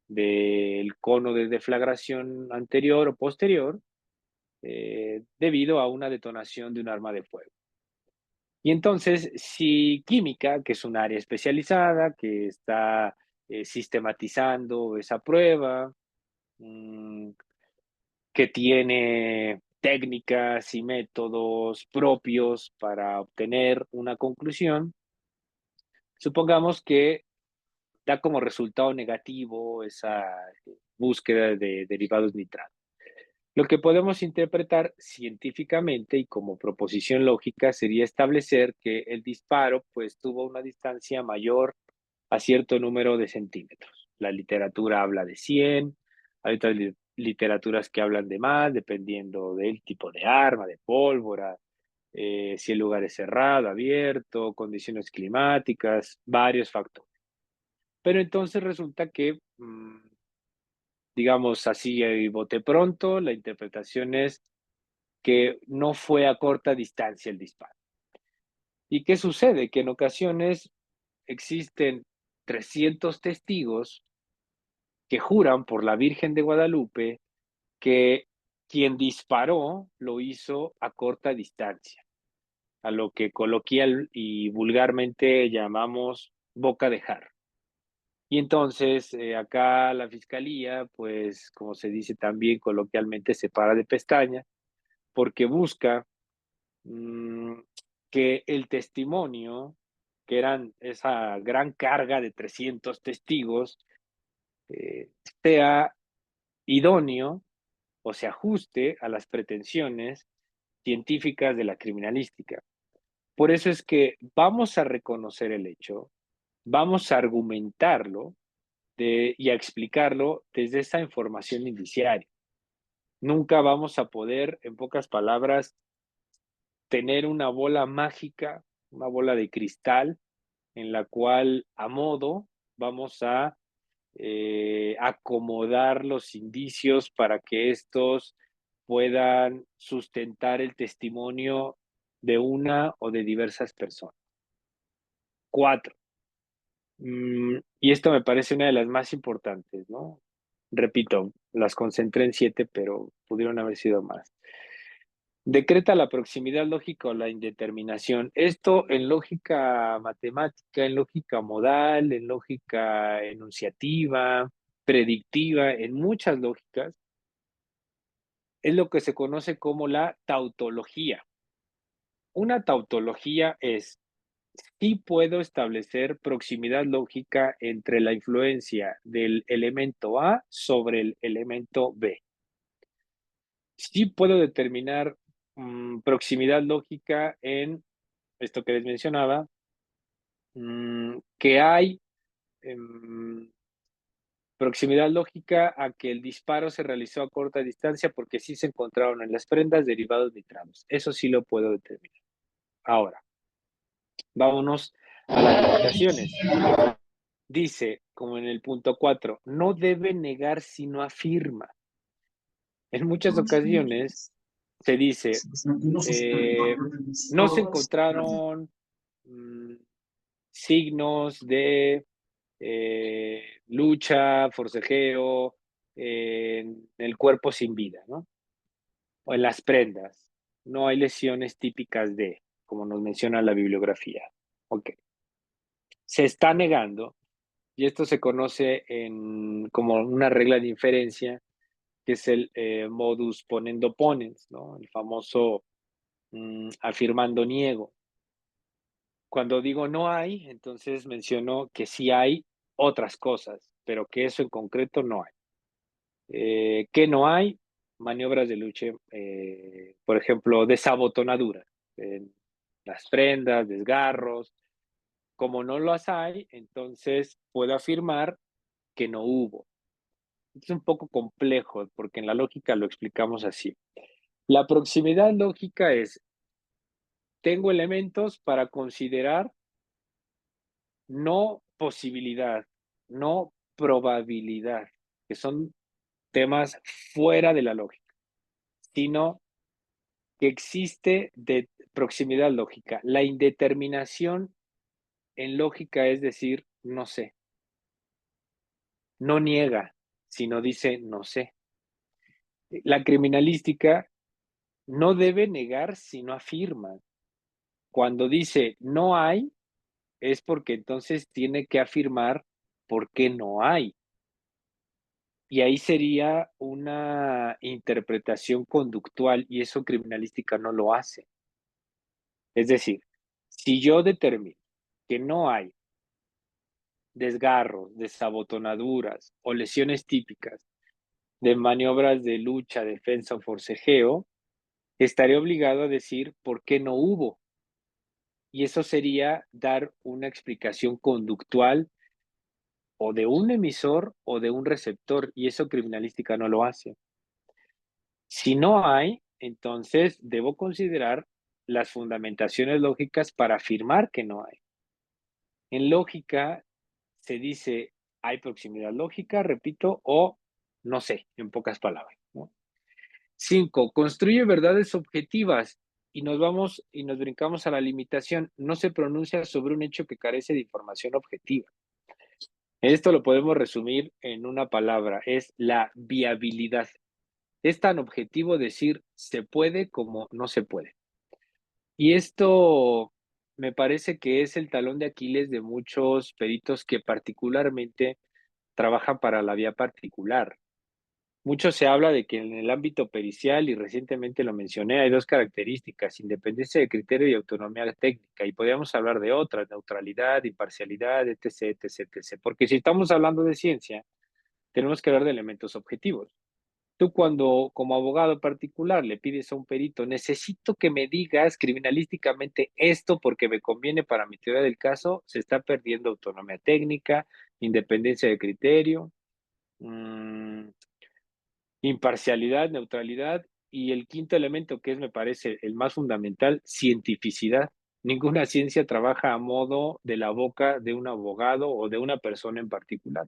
del cono de deflagración anterior o posterior, debido a una detonación de un arma de fuego. Y entonces, si química, que es un área especializada, que está sistematizando esa prueba, mm, que tiene técnicas y métodos propios para obtener una conclusión, supongamos que da como resultado negativo esa búsqueda de derivados nitratos. Lo que podemos interpretar científicamente y como proposición lógica sería establecer que el disparo pues tuvo una distancia mayor a cierto número de centímetros. La literatura habla de 100, hay otras literaturas que hablan de más, dependiendo del tipo de arma, de pólvora, si el lugar es cerrado, abierto, condiciones climáticas, varios factores. Pero entonces resulta que digamos así, bote pronto, la interpretación es que no fue a corta distancia el disparo. ¿Y qué sucede? Que en ocasiones existen 300 testigos que juran por la Virgen de Guadalupe que quien disparó lo hizo a corta distancia, a lo que coloquial y vulgarmente llamamos boca de jarro. Y entonces acá la fiscalía, pues como se dice también coloquialmente, se para de pestaña porque busca mm, que el testimonio, que eran esa gran carga de 300 testigos, eh, sea idóneo o se ajuste a las pretensiones científicas de la criminalística. Por eso es que vamos a reconocer el hecho, vamos a argumentarlo y a explicarlo desde esa información indiciaria. Nunca vamos a poder, en pocas palabras, tener una bola mágica, una bola de cristal, en la cual a modo vamos a acomodar los indicios para que estos puedan sustentar el testimonio de una o de diversas personas. 4. Y esto me parece una de las más importantes, ¿no? Repito, las concentré en 7, pero pudieron haber sido más. Decreta la proximidad lógica o la indeterminación. Esto en lógica matemática, en lógica modal, en lógica enunciativa, predictiva, en muchas lógicas, es lo que se conoce como la tautología. Una tautología es, sí puedo establecer proximidad lógica entre la influencia del elemento A sobre el elemento B. Sí puedo determinar proximidad lógica en esto que les mencionaba, que hay proximidad lógica a que el disparo se realizó a corta distancia porque sí se encontraron en las prendas derivados nitrados. Eso sí lo puedo determinar. Ahora, vámonos a las limitaciones. Dice, como en el punto 4, no debe negar sino afirma. En muchas ocasiones se dice, no se encontraron signos de lucha, forcejeo, en el cuerpo sin vida, ¿no? O en las prendas. No hay lesiones típicas de, como nos menciona la bibliografía. Ok. Se está negando, y esto se conoce como una regla de inferencia, que es el modus ponendo ponens, ¿no? El famoso afirmando niego. Cuando digo no hay, entonces menciono que sí hay otras cosas, pero que eso en concreto no hay. ¿Qué no hay? Maniobras de lucha, por ejemplo, desabotonaduras en las prendas, desgarros. Como no las hay, entonces puedo afirmar que no hubo. Es un poco complejo porque en la lógica lo explicamos así. La proximidad lógica es, tengo elementos para considerar no posibilidad, no probabilidad, que son temas fuera de la lógica, sino que existe de proximidad lógica. La indeterminación en lógica es decir, no sé, no niega, sino dice no sé. La criminalística no debe negar, sino afirma. Cuando dice no hay, es porque entonces tiene que afirmar por qué no hay. Y ahí sería una interpretación conductual y eso criminalística no lo hace. Es decir, si yo determino que no hay desgarros, desabotonaduras o lesiones típicas de maniobras de lucha, defensa o forcejeo, estaré obligado a decir por qué no hubo. Y eso sería dar una explicación conductual o de un emisor o de un receptor, y eso criminalística no lo hace. Si no hay, entonces debo considerar las fundamentaciones lógicas para afirmar que no hay. En lógica se dice hay proximidad lógica, repito, o no sé, en pocas palabras, ¿no? 5. Construye verdades objetivas y nos brincamos a la limitación. No se pronuncia sobre un hecho que carece de información objetiva. Esto lo podemos resumir en una palabra, es la viabilidad. Es tan objetivo decir se puede como no se puede. Y esto me parece que es el talón de Aquiles de muchos peritos que particularmente trabajan para la vía particular. Mucho se habla de que en el ámbito pericial, y recientemente lo mencioné, hay dos características: independencia de criterio y autonomía técnica, y podríamos hablar de otras: neutralidad, imparcialidad, etc., etc., etc. Porque si estamos hablando de ciencia, tenemos que hablar de elementos objetivos. Tú cuando, como abogado particular, le pides a un perito, necesito que me digas criminalísticamente esto porque me conviene para mi teoría del caso, se está perdiendo autonomía técnica, independencia de criterio, imparcialidad, neutralidad, y el quinto elemento, que es, me parece, el más fundamental, cientificidad. Ninguna ciencia trabaja a modo de la boca de un abogado o de una persona en particular.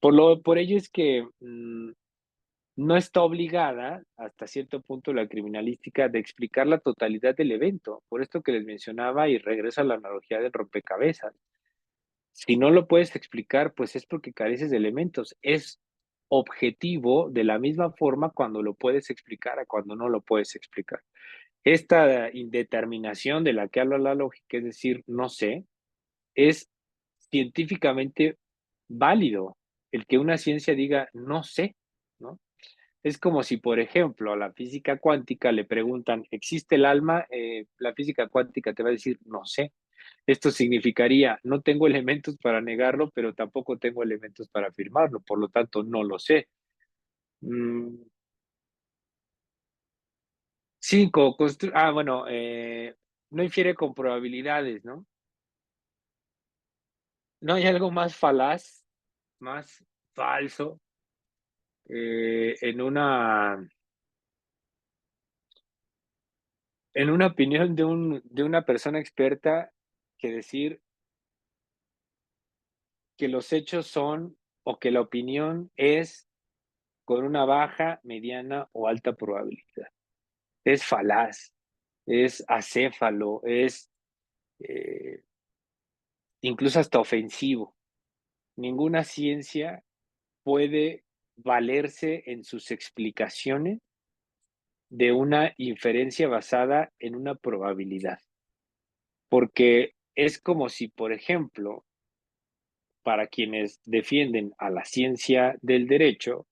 Por ello es que no está obligada, hasta cierto punto, la criminalística de explicar la totalidad del evento. Por esto que les mencionaba, y regreso a la analogía del rompecabezas. Si no lo puedes explicar, pues es porque careces de elementos. Es objetivo de la misma forma cuando lo puedes explicar a cuando no lo puedes explicar. Esta indeterminación de la que habla la lógica, es decir, no sé, es científicamente válido el que una ciencia diga no sé, ¿no? Es como si, por ejemplo, a la física cuántica le preguntan, ¿existe el alma? La física cuántica te va a decir, no sé. Esto significaría, no tengo elementos para negarlo, pero tampoco tengo elementos para afirmarlo, por lo tanto, no lo sé. Mm, cinco, bueno, no infiere con probabilidades, ¿no? No hay algo más falaz, más falso, en una opinión de una persona experta, que decir que los hechos son, o que la opinión es con una baja, mediana o alta probabilidad. Es falaz, es acéfalo, es eh, incluso hasta ofensivo. Ninguna ciencia puede valerse en sus explicaciones de una inferencia basada en una probabilidad, porque es como si, por ejemplo, para quienes defienden a la ciencia del derecho,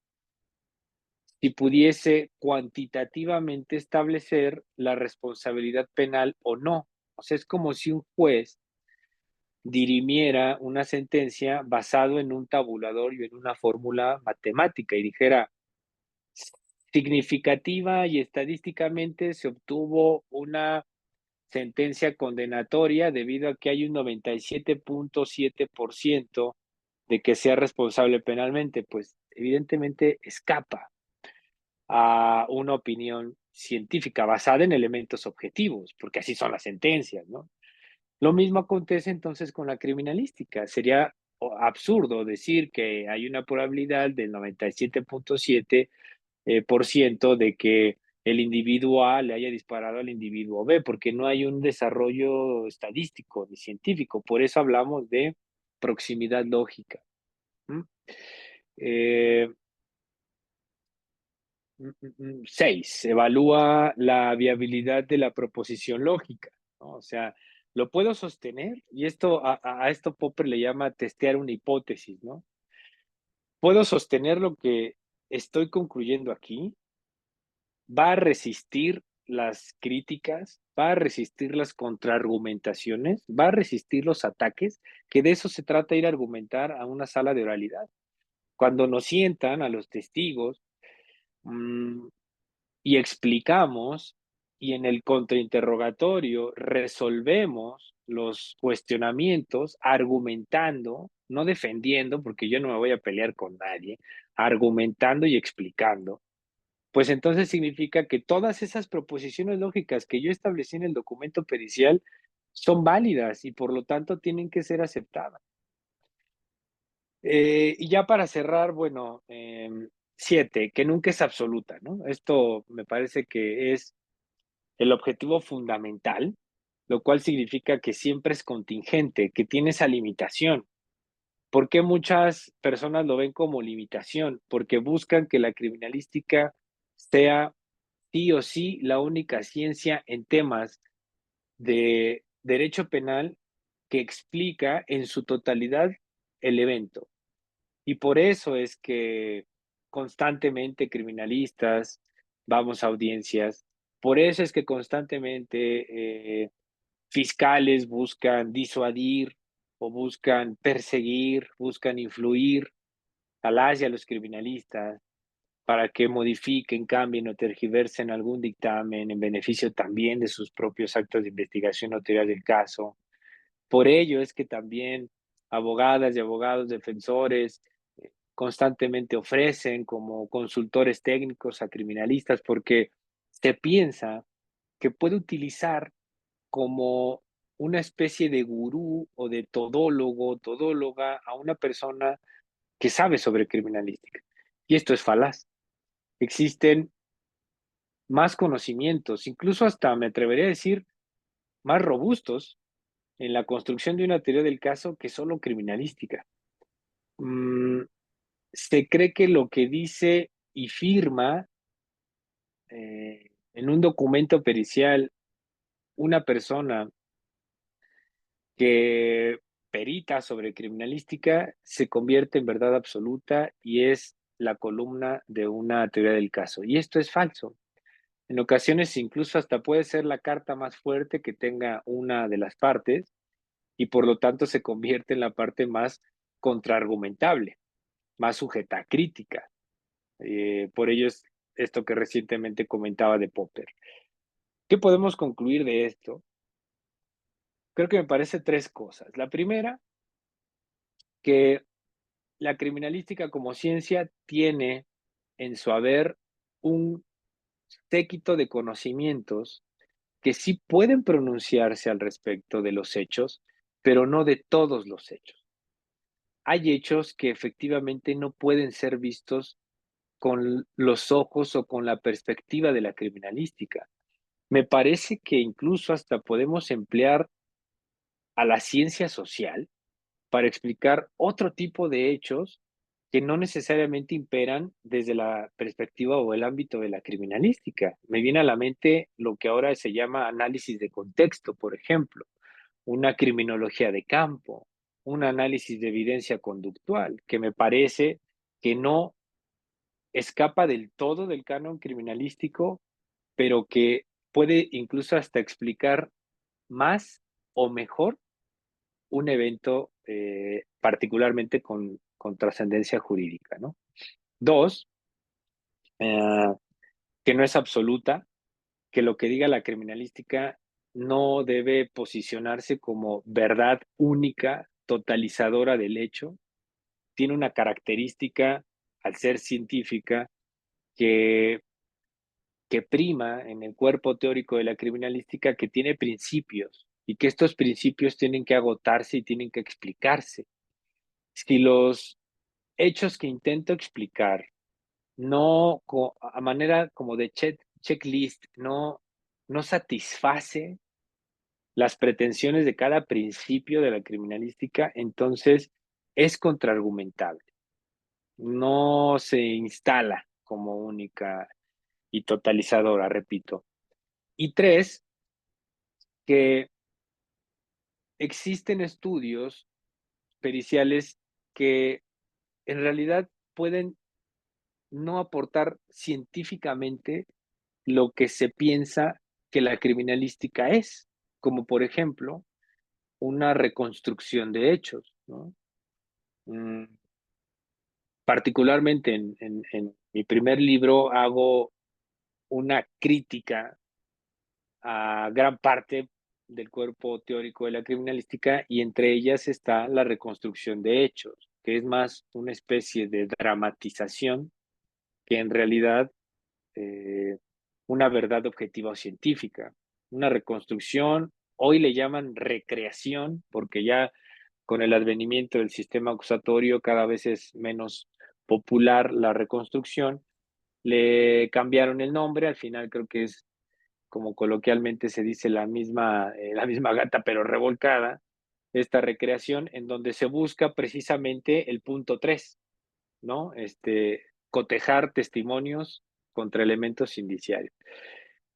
si pudiese cuantitativamente establecer la responsabilidad penal o no. O sea, es como si un juez dirimiera una sentencia basado en un tabulador y en una fórmula matemática y dijera, significativa y estadísticamente se obtuvo una sentencia condenatoria debido a que hay un 97.7% de que sea responsable penalmente. Pues evidentemente escapa a una opinión científica basada en elementos objetivos, porque así son las sentencias, ¿no? Lo mismo acontece entonces con la criminalística. Sería absurdo decir que hay una probabilidad del 97.7% por ciento de que el individuo A le haya disparado al individuo B, porque no hay un desarrollo estadístico ni científico. Por eso hablamos de proximidad lógica. ¿Mm? Eh, 6, evalúa la viabilidad de la proposición lógica, ¿no? O sea, lo puedo sostener, y esto a esto Popper le llama testear una hipótesis, ¿no? Puedo sostener lo que estoy concluyendo aquí, va a resistir las críticas, va a resistir las contraargumentaciones, va a resistir los ataques, que de eso se trata, ir a argumentar a una sala de oralidad. Cuando nos sientan a los testigos, mmm, y explicamos, y en el contrainterrogatorio resolvemos los cuestionamientos argumentando, no defendiendo, porque yo no me voy a pelear con nadie, argumentando y explicando, pues entonces significa que todas esas proposiciones lógicas que yo establecí en el documento pericial son válidas y por lo tanto tienen que ser aceptadas. Y ya para cerrar, bueno, 7, que nunca es absoluta, ¿no? Esto me parece que es el objetivo fundamental, lo cual significa que siempre es contingente, que tiene esa limitación. ¿Por qué muchas personas lo ven como limitación? Porque buscan que la criminalística sea sí o sí la única ciencia en temas de derecho penal que explica en su totalidad el evento. Y por eso es que constantemente criminalistas vamos a audiencias, por eso es que constantemente fiscales buscan disuadir o buscan perseguir, buscan influir a las y a los criminalistas para que modifiquen, cambien o tergiversen algún dictamen en beneficio también de sus propios actos de investigación o teoría del caso. Por ello es que también abogadas y abogados defensores constantemente ofrecen como consultores técnicos a criminalistas porque se piensa que puede utilizar como una especie de gurú o de todólogo, todóloga a una persona que sabe sobre criminalística. Y esto es falaz. Existen más conocimientos, incluso hasta me atrevería a decir más robustos en la construcción de una teoría del caso que solo criminalística. Se cree que lo que dice y firma en un documento pericial una persona que perita sobre criminalística se convierte en verdad absoluta y es la columna de una teoría del caso. Y esto es falso. En ocasiones incluso hasta puede ser la carta más fuerte que tenga una de las partes y por lo tanto se convierte en la parte más contraargumentable, más sujeta a crítica. Por ello es esto que recientemente comentaba de Popper. ¿Qué podemos concluir de esto? Creo que me parece tres cosas. La primera, que la criminalística como ciencia tiene en su haber un séquito de conocimientos que sí pueden pronunciarse al respecto de los hechos, pero no de todos los hechos. Hay hechos que efectivamente no pueden ser vistos con los ojos o con la perspectiva de la criminalística. Me parece que incluso hasta podemos emplear a la ciencia social para explicar otro tipo de hechos que no necesariamente imperan desde la perspectiva o el ámbito de la criminalística. Me viene a la mente lo que ahora se llama análisis de contexto, por ejemplo, una criminología de campo, un análisis de evidencia conductual, que me parece que no escapa del todo del canon criminalístico, pero que puede incluso hasta explicar más o mejor un evento particularmente con trascendencia jurídica, ¿no? Dos, eh, que no es absoluta, que lo que diga la criminalística no debe posicionarse como verdad única, totalizadora del hecho. Tiene una característica, al ser científica, que, que prima en el cuerpo teórico de la criminalística, que tiene principios y que estos principios tienen que agotarse y tienen que explicarse. Si los hechos que intento explicar no a manera como de checklist, no satisface las pretensiones de cada principio de la criminalística, entonces es contraargumentable. No se instala como única y totalizadora, repito. Y tres, que existen estudios periciales que en realidad pueden no aportar científicamente lo que se piensa que la criminalística es, como por ejemplo una reconstrucción de hechos, ¿no? Mm, particularmente en mi primer libro hago una crítica a gran parte del cuerpo teórico de la criminalística y entre ellas está la reconstrucción de hechos, que es más una especie de dramatización que en realidad una verdad objetiva o científica. Una reconstrucción, hoy le llaman recreación, porque ya con el advenimiento del sistema acusatorio cada vez es menos popular la reconstrucción. Le cambiaron el nombre, al final creo que es como coloquialmente se dice la misma gata pero revolcada, esta recreación en donde se busca precisamente el punto 3, ¿no? Cotejar testimonios contra elementos indiciarios.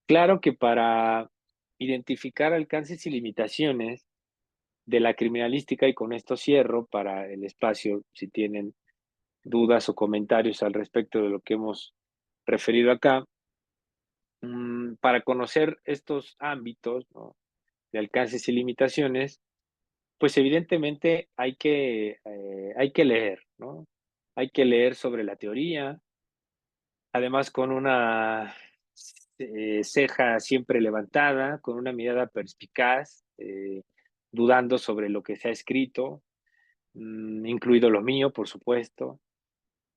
Claro que para identificar alcances y limitaciones de la criminalística, y con esto cierro para el espacio, si tienen dudas o comentarios al respecto de lo que hemos referido acá, para conocer estos ámbitos, ¿no?, de alcances y limitaciones, pues evidentemente hay que leer, ¿no? Hay que leer sobre la teoría, además con una ceja siempre levantada, con una mirada perspicaz, dudando sobre lo que se ha escrito, incluido lo mío, por supuesto,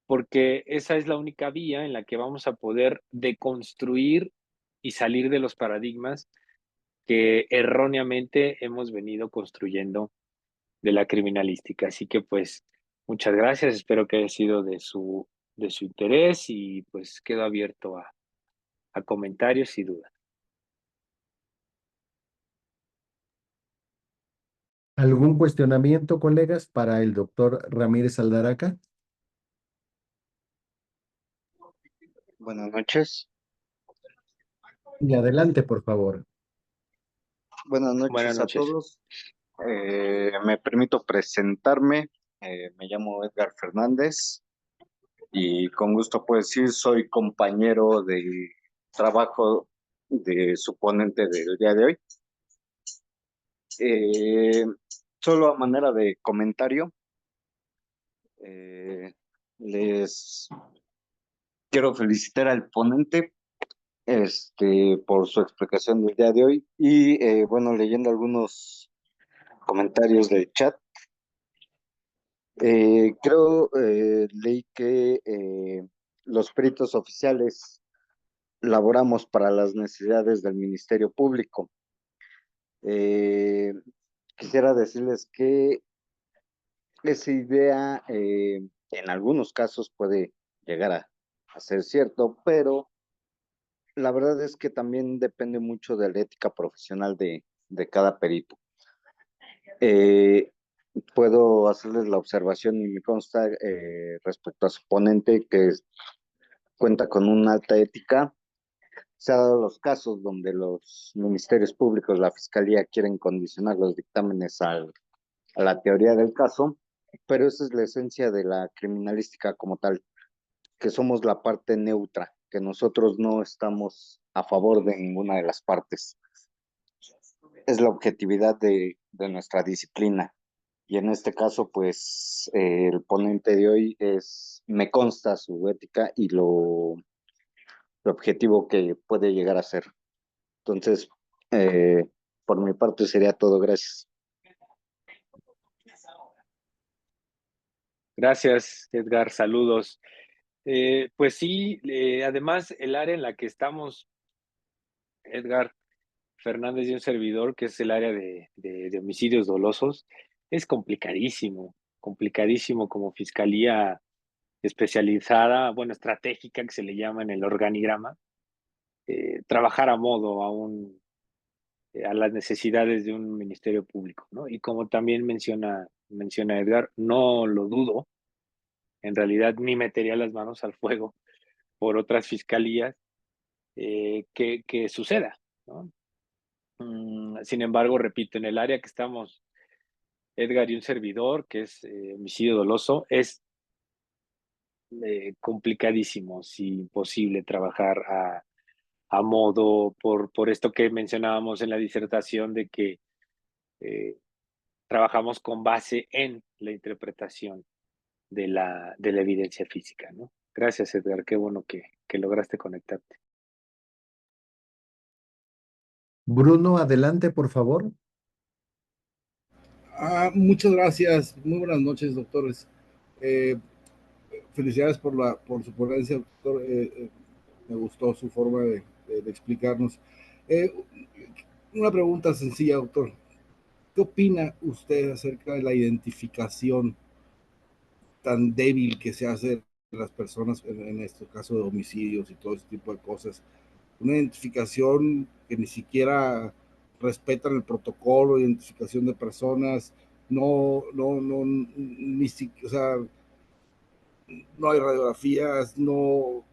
porque esa es la única vía en la que vamos a poder deconstruir y salir de los paradigmas que erróneamente hemos venido construyendo de la criminalística. Así que pues muchas gracias, espero que haya sido de su interés y pues quedo abierto a comentarios y dudas. ¿Algún cuestionamiento, colegas, para el doctor Ramírez Aldaraca? Buenas noches. Y adelante, por favor. Buenas Buenas noches a noches. todos. Me permito presentarme. Me llamo Edgar Fernández y con gusto puedo decir soy compañero de trabajo de su ponente del día de hoy. Eh, Solo a manera de comentario, les quiero felicitar al ponente por su explicación del día de hoy y bueno, leyendo algunos comentarios del chat. Leí que los peritos oficiales laboramos para las necesidades del Ministerio Público. Eh, Quisiera decirles que esa idea en algunos casos puede llegar a ser cierto, pero la verdad es que también depende mucho de la ética profesional de cada perito. Eh, Puedo hacerles la observación y me consta respecto a su ponente que cuenta con una alta ética. Se han dado los casos donde los ministerios públicos, la fiscalía, quieren condicionar los dictámenes a la teoría del caso, pero esa es la esencia de la criminalística como tal, que somos la parte neutra, que nosotros no estamos a favor de ninguna de las partes. Es la objetividad de nuestra disciplina. Y en este caso, pues, el ponente de hoy me consta su ética y lo objetivo que puede llegar a ser. Entonces, por mi parte sería todo. Gracias. Gracias, Edgar, saludos. Pues sí, además el área en la que estamos, Edgar Fernández y un servidor, que es el área de homicidios dolosos, es complicadísimo, complicadísimo como fiscalía especializada, bueno, estratégica, que se le llama en el organigrama, trabajar a modo a las necesidades de un ministerio público, ¿no? Y como también menciona Edgar, no lo dudo, en realidad ni metería las manos al fuego por otras fiscalías que suceda, ¿no? Sin embargo, repito, en el área que estamos, Edgar y un servidor, que es homicidio doloso, es complicadísimo, si imposible, trabajar a modo por esto que mencionábamos en la disertación de que eh, trabajamos con base en la interpretación de la evidencia física, ¿no? Gracias, Edgar, qué bueno que lograste conectarte. Bruno, adelante, por favor. Muchas gracias. Muy buenas noches, doctores. Eh, Felicidades por su ponencia, doctor. Me gustó su forma de explicarnos. Eh, una pregunta sencilla, doctor. ¿Qué opina usted acerca de la identificación tan débil que se hace de las personas en este caso de homicidios y todo ese tipo de cosas? Una identificación que ni siquiera respetan el protocolo de identificación de personas, ni siquiera, o sea, no hay radiografías, no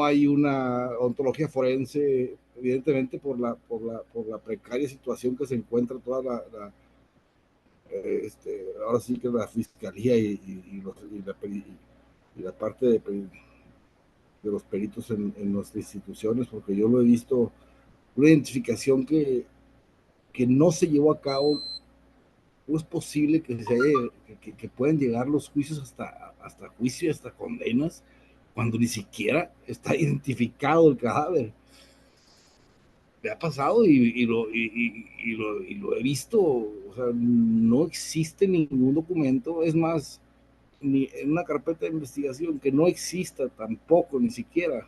hay una ontología forense evidentemente por la precaria situación que se encuentra toda ahora sí que la fiscalía y la parte de los peritos en nuestras instituciones, porque yo lo he visto, una identificación que no se llevó a cabo. ¿Cómo es posible que puedan llegar los juicios hasta juicio, hasta condenas, cuando ni siquiera está identificado el cadáver? Me ha pasado y lo he visto. O sea, no existe ningún documento, es más, ni en una carpeta de investigación que no exista tampoco, ni siquiera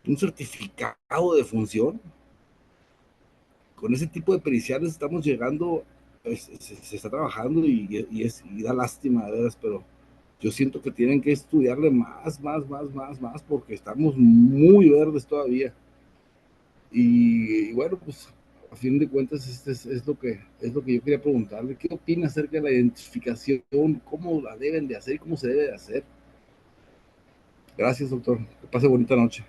un certificado de función. Con ese tipo de periciales estamos llegando, se está trabajando y da lástima de veras, pero yo siento que tienen que estudiarle más, porque estamos muy verdes todavía. Y bueno, pues a fin de cuentas es lo que yo quería preguntarle. ¿Qué opina acerca de la identificación? ¿Cómo la deben de hacer y cómo se debe de hacer? Gracias, doctor. Que pase bonita noche.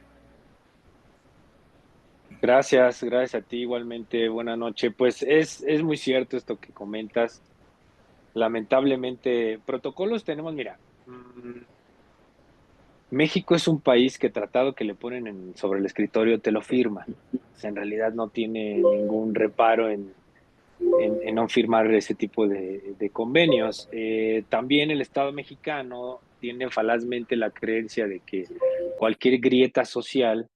Gracias, gracias a ti igualmente. Buena noche. Pues es muy cierto esto que comentas. Lamentablemente, protocolos tenemos, mira, México es un país que tratado que le ponen sobre el escritorio te lo firma. O sea, en realidad no tiene ningún reparo en no firmar ese tipo de convenios. También el Estado mexicano tiene falazmente la creencia de que cualquier grieta social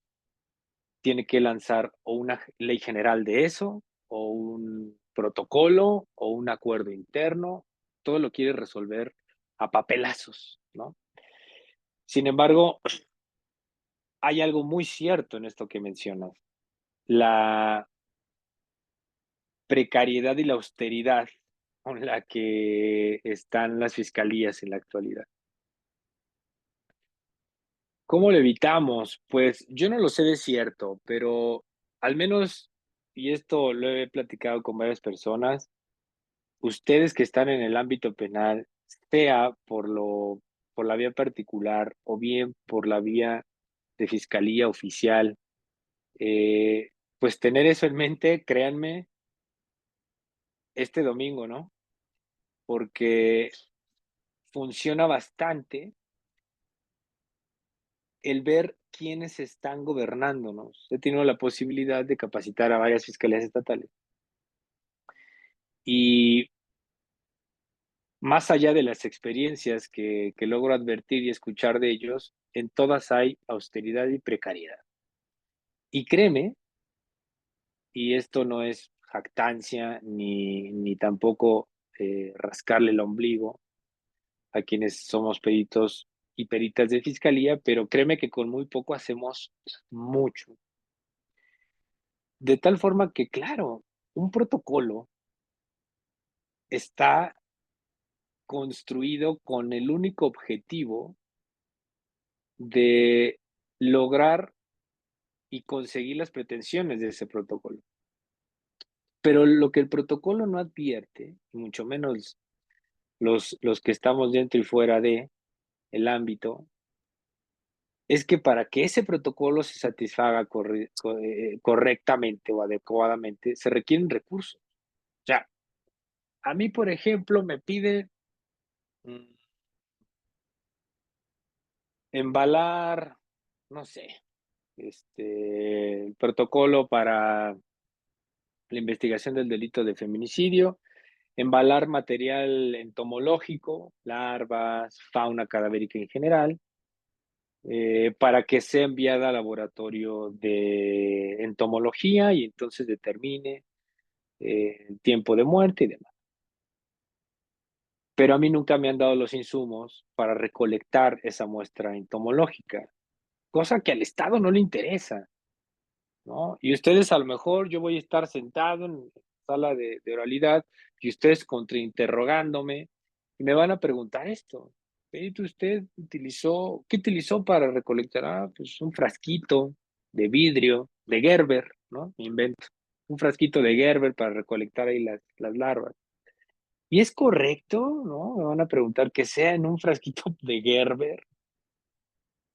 tiene que lanzar o una ley general de eso, o un protocolo, o un acuerdo interno. Todo lo quiere resolver a papelazos, ¿no? Sin embargo, hay algo muy cierto en esto que mencionas. La precariedad y la austeridad con la que están las fiscalías en la actualidad. ¿Cómo lo evitamos? Pues yo no lo sé de cierto, pero al menos, y esto lo he platicado con varias personas, ustedes que están en el ámbito penal, sea por la vía particular o bien por la vía de fiscalía oficial, eh, pues tener eso en mente, créanme, este domingo, ¿no? Porque funciona bastante el ver quiénes están gobernándonos. He tenido la posibilidad de capacitar a varias fiscalías estatales. Y más allá de las experiencias que logro advertir y escuchar de ellos, en todas hay austeridad y precariedad. Y créeme, y esto no es jactancia ni tampoco rascarle el ombligo a quienes somos peritos y peritas de fiscalía, pero créeme que con muy poco hacemos mucho. De tal forma que, claro, un protocolo está construido con el único objetivo de lograr y conseguir las pretensiones de ese protocolo. Pero lo que el protocolo no advierte, y mucho menos los que estamos dentro y fuera de el ámbito, es que para que ese protocolo se satisfaga correctamente o adecuadamente, se requieren recursos. O sea, a mí, por ejemplo, me pide embalar, no sé, el protocolo para la investigación del delito de feminicidio, embalar material entomológico, larvas, fauna cadavérica en general, para que sea enviada al laboratorio de entomología y entonces determine el tiempo de muerte y demás. Pero a mí nunca me han dado los insumos para recolectar esa muestra entomológica, cosa que al Estado no le interesa, ¿no? Y ustedes a lo mejor yo voy a estar sentado en la sala de oralidad y ustedes contrainterrogándome y me van a preguntar esto. Perito, ¿usted qué utilizó para recolectar? Ah, pues un frasquito de vidrio, de Gerber, ¿no? Me invento. Un frasquito de Gerber para recolectar ahí las larvas. Y es correcto, ¿no? Me van a preguntar que sea en un frasquito de Gerber.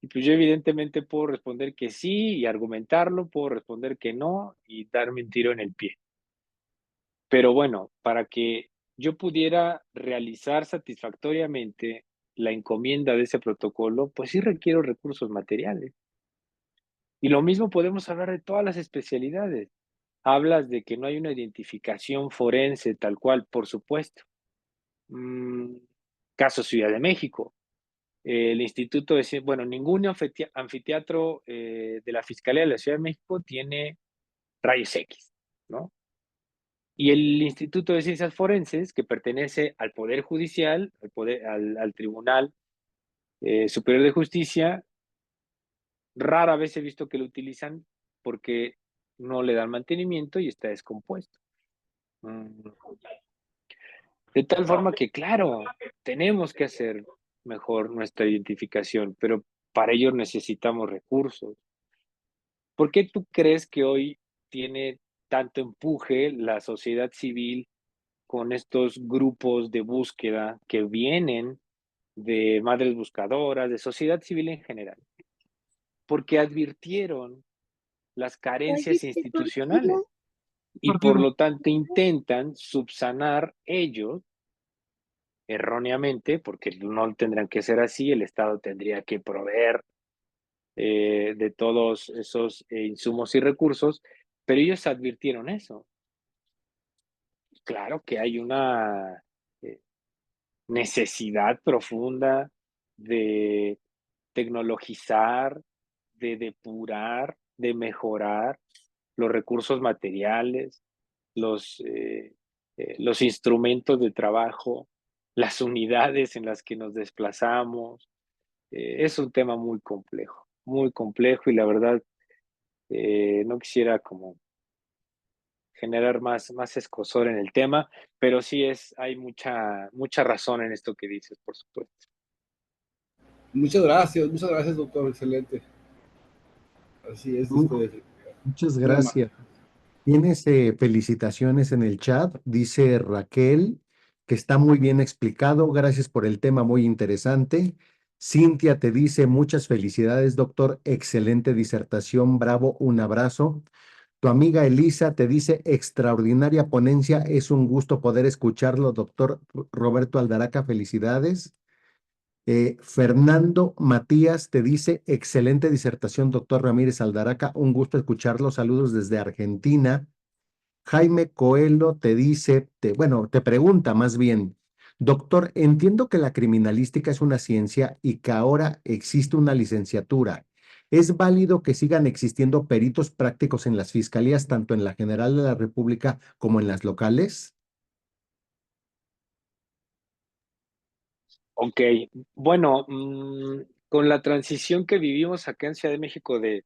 Y pues yo evidentemente puedo responder que sí y argumentarlo, puedo responder que no y darme un tiro en el pie. Pero bueno, para que yo pudiera realizar satisfactoriamente la encomienda de ese protocolo, pues sí requiero recursos materiales. Y lo mismo podemos hablar de todas las especialidades. Hablas de que no hay una identificación forense tal cual, por supuesto. Mm, caso Ciudad de México. El Instituto de bueno, ningún anfiteatro de la Fiscalía de la Ciudad de México tiene rayos X, ¿no? Y el Instituto de Ciencias Forenses, que pertenece al Poder Judicial, al Tribunal Superior de Justicia, rara vez he visto que lo utilizan porque no le dan mantenimiento y está descompuesto. De tal forma que, claro, tenemos que hacer mejor nuestra identificación, pero para ello necesitamos recursos. ¿Por qué tú crees que hoy tiene tanto empuje la sociedad civil con estos grupos de búsqueda que vienen de madres buscadoras, de sociedad civil en general? Porque advirtieron las carencias institucionales y por lo tanto intentan subsanar ellos erróneamente, porque no tendrán que ser así, el Estado tendría que proveer de todos esos insumos y recursos, pero ellos advirtieron eso. Claro que hay una eh, necesidad profunda de tecnologizar, de depurar, de mejorar los recursos materiales, los instrumentos de trabajo, las unidades en las que nos desplazamos. Es un tema muy complejo y la verdad no quisiera como generar más escozor en el tema, pero sí hay mucha razón en esto que dices, por supuesto. muchas gracias, doctor, excelente. Así es, Muchas tema. gracias. Tienes felicitaciones en el chat, dice Raquel, que está muy bien explicado. Gracias por el tema, muy interesante. Cintia te dice muchas felicidades, doctor. Excelente disertación, bravo, un abrazo. Tu amiga Elisa te dice extraordinaria ponencia. Es un gusto poder escucharlo, doctor Roberto Aldaraca. Felicidades. Fernando Matías te dice excelente disertación, doctor Ramírez Aldaraca. Un gusto escucharlo. Saludos desde Argentina. Jaime Coelho te dice, bueno, te pregunta más bien, doctor, entiendo que la criminalística es una ciencia y que ahora existe una licenciatura. ¿Es válido que sigan existiendo peritos prácticos en las fiscalías, tanto en la General de la República como en las locales? Ok, bueno, con la transición que vivimos acá en Ciudad de México de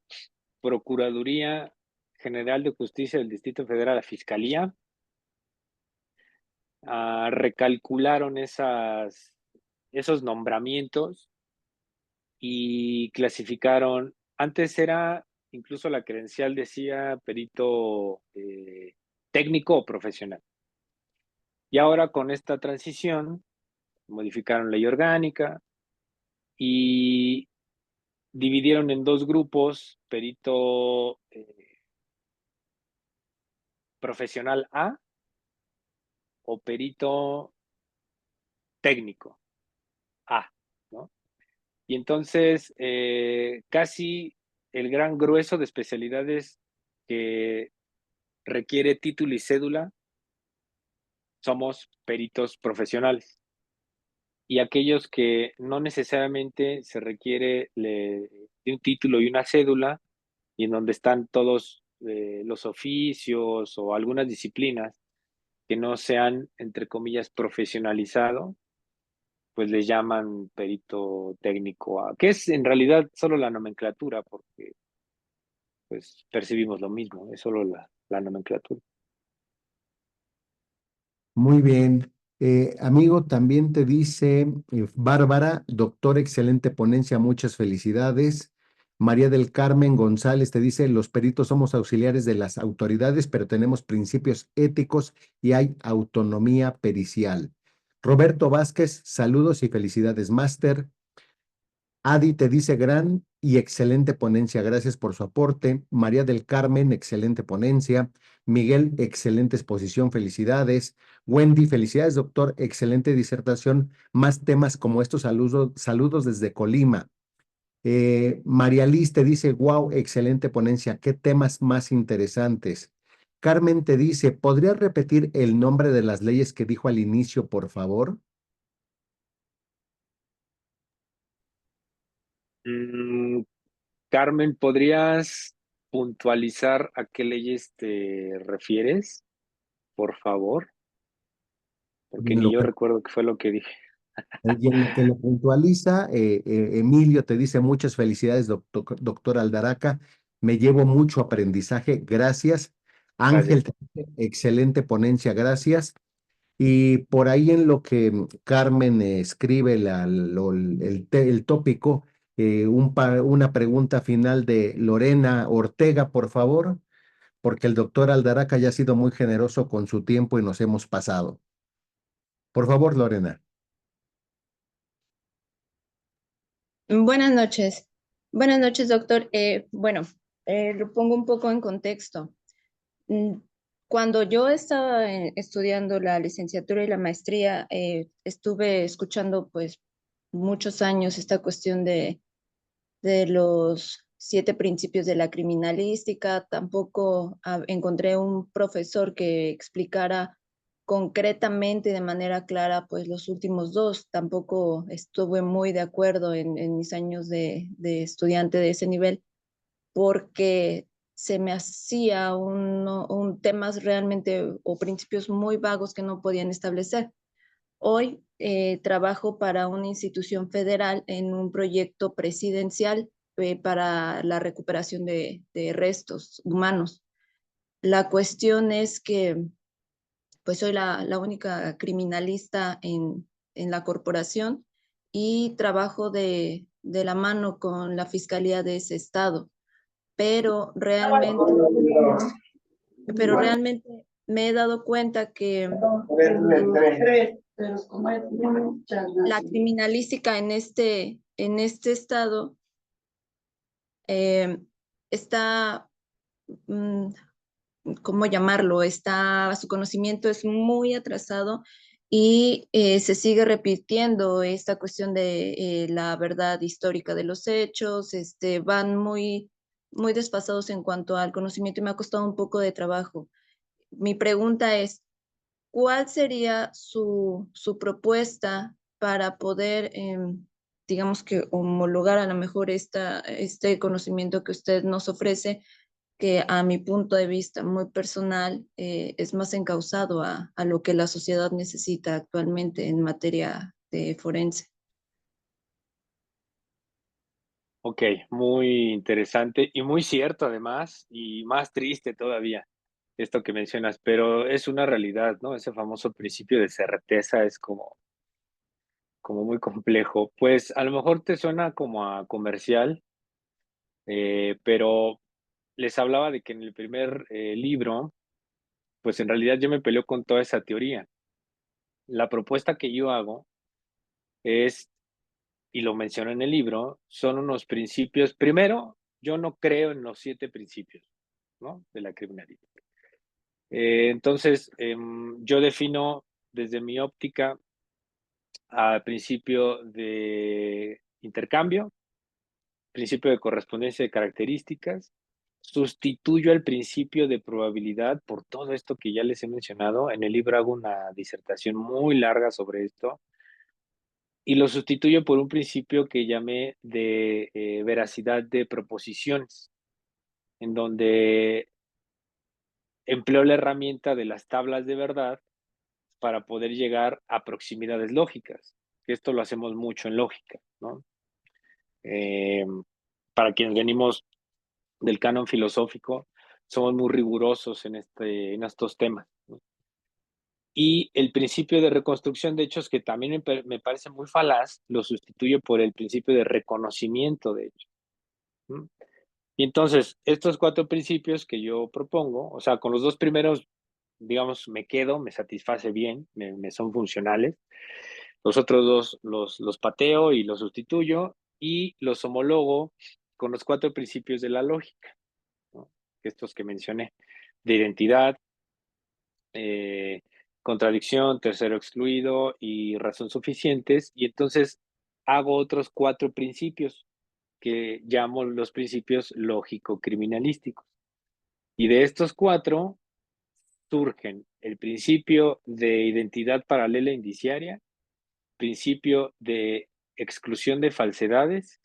Procuraduría General de Justicia del Distrito Federal a Fiscalía, recalcularon esos nombramientos y clasificaron, antes era, incluso la credencial decía perito técnico o profesional. Y ahora con esta transición modificaron ley orgánica y dividieron en dos grupos, perito profesional A o perito técnico A, ¿no? Y entonces casi el gran grueso de especialidades que requiere título y cédula somos peritos profesionales. Y aquellos que no necesariamente se requiere de un título y una cédula, y en donde están todos los oficios o algunas disciplinas que no sean, entre comillas, profesionalizado, pues le llaman perito técnico A, que es en realidad solo la nomenclatura, porque pues percibimos lo mismo, es solo la nomenclatura. Muy bien. Amigo, también te dice Bárbara, doctor, excelente ponencia, muchas felicidades. María del Carmen González te dice, los peritos somos auxiliares de las autoridades, pero tenemos principios éticos y hay autonomía pericial. Roberto Vázquez, saludos y felicidades, máster. Adi te dice gran y excelente ponencia, gracias por su aporte. María del Carmen, excelente ponencia. Miguel, excelente exposición, felicidades. Wendy, felicidades, doctor, excelente disertación. Más temas como estos, saludos desde Colima. María Liz te dice, wow, excelente ponencia, qué temas más interesantes. Carmen te dice, ¿podrías repetir el nombre de las leyes que dijo al inicio, por favor? Mm, Carmen, ¿podrías puntualizar a qué leyes te refieres, por favor? Y Porque en ni lo yo que, recuerdo qué fue lo que dije. y en lo que lo puntualiza, Emilio te dice, muchas felicidades, doctor Aldaraca, me llevo mucho aprendizaje, gracias. Ángel Gracias. te dice, excelente ponencia, gracias. Y por ahí en lo que Carmen escribe el tópico, una pregunta final de Lorena Ortega, por favor, porque el doctor Aldaraca ya ha sido muy generoso con su tiempo y nos hemos pasado. Por favor, Lorena. Buenas noches. Buenas noches, doctor. Bueno, lo pongo un poco en contexto. Mm, Cuando yo estaba estudiando la licenciatura y la maestría, estuve escuchando pues muchos años esta cuestión de los 7 principios de la criminalística. Tampoco encontré un profesor que explicara concretamente y de manera clara pues los últimos dos. Tampoco estuve muy de acuerdo en mis años de estudiante de ese nivel porque se me hacía un temas realmente o principios muy vagos que no podían establecer. Hoy trabajo para una institución federal en un proyecto presidencial para la recuperación de restos humanos. La cuestión es que pues soy la única criminalista en la corporación y trabajo de la mano con la fiscalía de ese estado, pero realmente, pero realmente me he dado cuenta que la criminalística en este estado eh, está, mm, ¿cómo llamarlo? Su conocimiento es muy atrasado y se sigue repitiendo esta cuestión de la verdad histórica de los hechos, van muy desfasados en cuanto al conocimiento y me ha costado un poco de trabajo. Mi pregunta es, ¿cuál sería su propuesta para poder, digamos que, homologar a lo mejor este conocimiento que usted nos ofrece, que a mi punto de vista muy personal es más encauzado a lo que la sociedad necesita actualmente en materia de forense? Ok, muy interesante y muy cierto además, y más triste todavía esto que mencionas, pero es una realidad, ¿no? Ese famoso principio de certeza es como muy complejo. Pues a lo mejor te suena como a comercial, pero les hablaba de que en el primer libro, pues en realidad yo me peleo con toda esa teoría. La propuesta que yo hago es, y lo menciono en el libro, son unos principios. Primero, yo no creo en los 7 principios, ¿no? De la criminalística. Entonces, yo defino desde mi óptica al principio de intercambio, principio de correspondencia de características, sustituyo el principio de probabilidad por todo esto que ya les he mencionado. En el libro hago una disertación muy larga sobre esto y lo sustituyo por un principio que llamé de veracidad de proposiciones, en donde empleo la herramienta de las tablas de verdad para poder llegar a proximidades lógicas. Esto lo hacemos mucho en lógica, ¿no? Eh, para quienes venimos del canon filosófico, somos muy rigurosos en estos temas, ¿no? Y el principio de reconstrucción de hechos, que también me parece muy falaz, lo sustituyo por el principio de reconocimiento de hechos, ¿no? Y entonces, estos 4 principios que yo propongo, o sea, con los 2 primeros, digamos, me quedo, me satisface bien, me son funcionales. Los otros 2 los pateo y los sustituyo y los homologo con los 4 principios de la lógica, ¿no? Estos que mencioné, de identidad, contradicción, tercero excluido y razón suficientes, y entonces hago otros 4 principios que llamo los principios lógico-criminalísticos. Y de estos 4 surgen el principio de identidad paralela indiciaria, principio de exclusión de falsedades,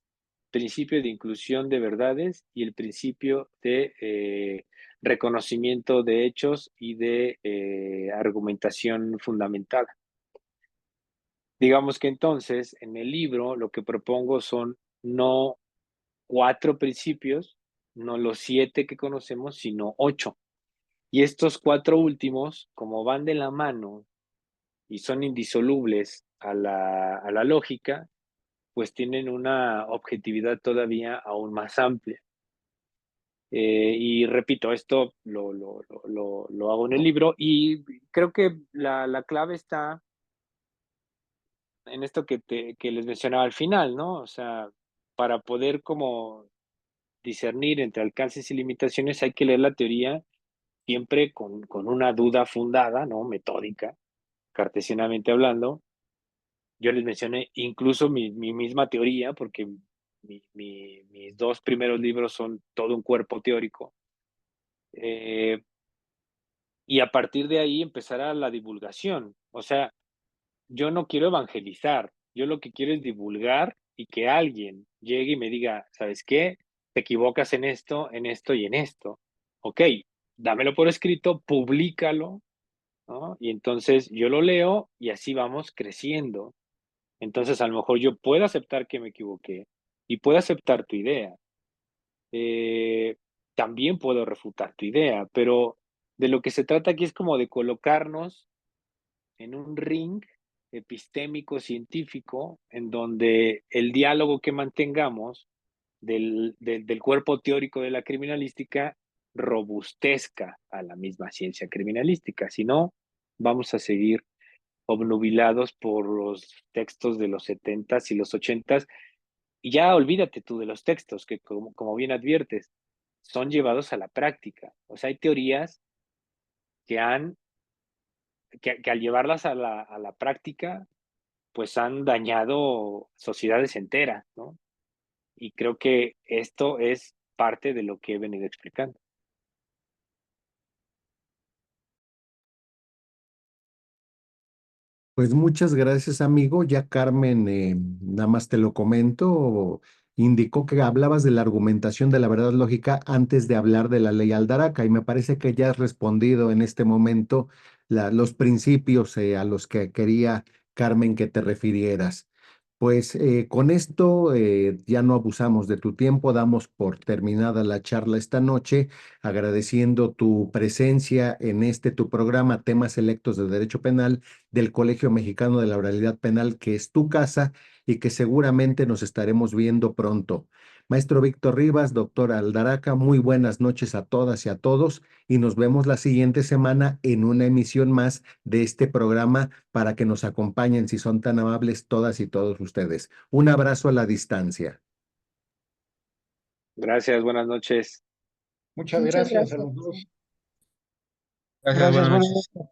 principio de inclusión de verdades y el principio de reconocimiento de hechos y de argumentación fundamentada. Digamos que entonces en el libro lo que propongo son no 4 principios, no los 7 que conocemos, sino 8. Y estos 4 últimos, como van de la mano y son indisolubles a la lógica, pues tienen una objetividad todavía aún más amplia. Y repito, esto lo hago en el libro y creo que la clave está en esto que les mencionaba al final, ¿no? O sea, para poder como discernir entre alcances y limitaciones hay que leer la teoría siempre con una duda fundada, ¿no? Metódica, cartesianamente hablando. Yo les mencioné incluso mi misma teoría, porque mis 2 primeros libros son todo un cuerpo teórico. Y a partir de ahí empezará la divulgación. O sea, yo no quiero evangelizar, yo lo que quiero es divulgar y que alguien llegue y me diga, ¿sabes qué? Te equivocas en esto y en esto. Ok, dámelo por escrito, públicalo, ¿no? Y entonces yo lo leo y así vamos creciendo. Entonces a lo mejor yo puedo aceptar que me equivoqué y puedo aceptar tu idea. Eh, También puedo refutar tu idea, pero de lo que se trata aquí es como de colocarnos en un ring epistémico científico en donde el diálogo que mantengamos del cuerpo teórico de la criminalística robustezca a la misma ciencia criminalística. Si no, vamos a seguir obnubilados por los textos de los 70s y los 80s. Y ya olvídate tú de los textos, que como bien adviertes, son llevados a la práctica. O sea, hay teorías que que al llevarlas a la práctica, pues han dañado sociedades enteras, ¿no? Y creo que esto es parte de lo que he venido explicando. Pues muchas gracias, amigo. Ya Carmen, nada más te lo comento, indicó que hablabas de la argumentación de la verdad lógica antes de hablar de la ley Aldaraca y me parece que ya has respondido en este momento los principios a los que quería Carmen que te refirieras. Pues con esto ya no abusamos de tu tiempo, damos por terminada la charla esta noche, agradeciendo tu presencia en este tu programa Temas Selectos de Derecho Penal del Colegio Mexicano de la Oralidad Penal, que es tu casa y que seguramente nos estaremos viendo pronto. Maestro Víctor Rivas, doctora Aldaraca, muy buenas noches a todas y a todos y nos vemos la siguiente semana en una emisión más de este programa para que nos acompañen si son tan amables todas y todos ustedes. Un abrazo a la distancia. Gracias, buenas noches. Muchas Muchas gracias a gracias. los dos. Gracias, buenas Buenas noches. noches.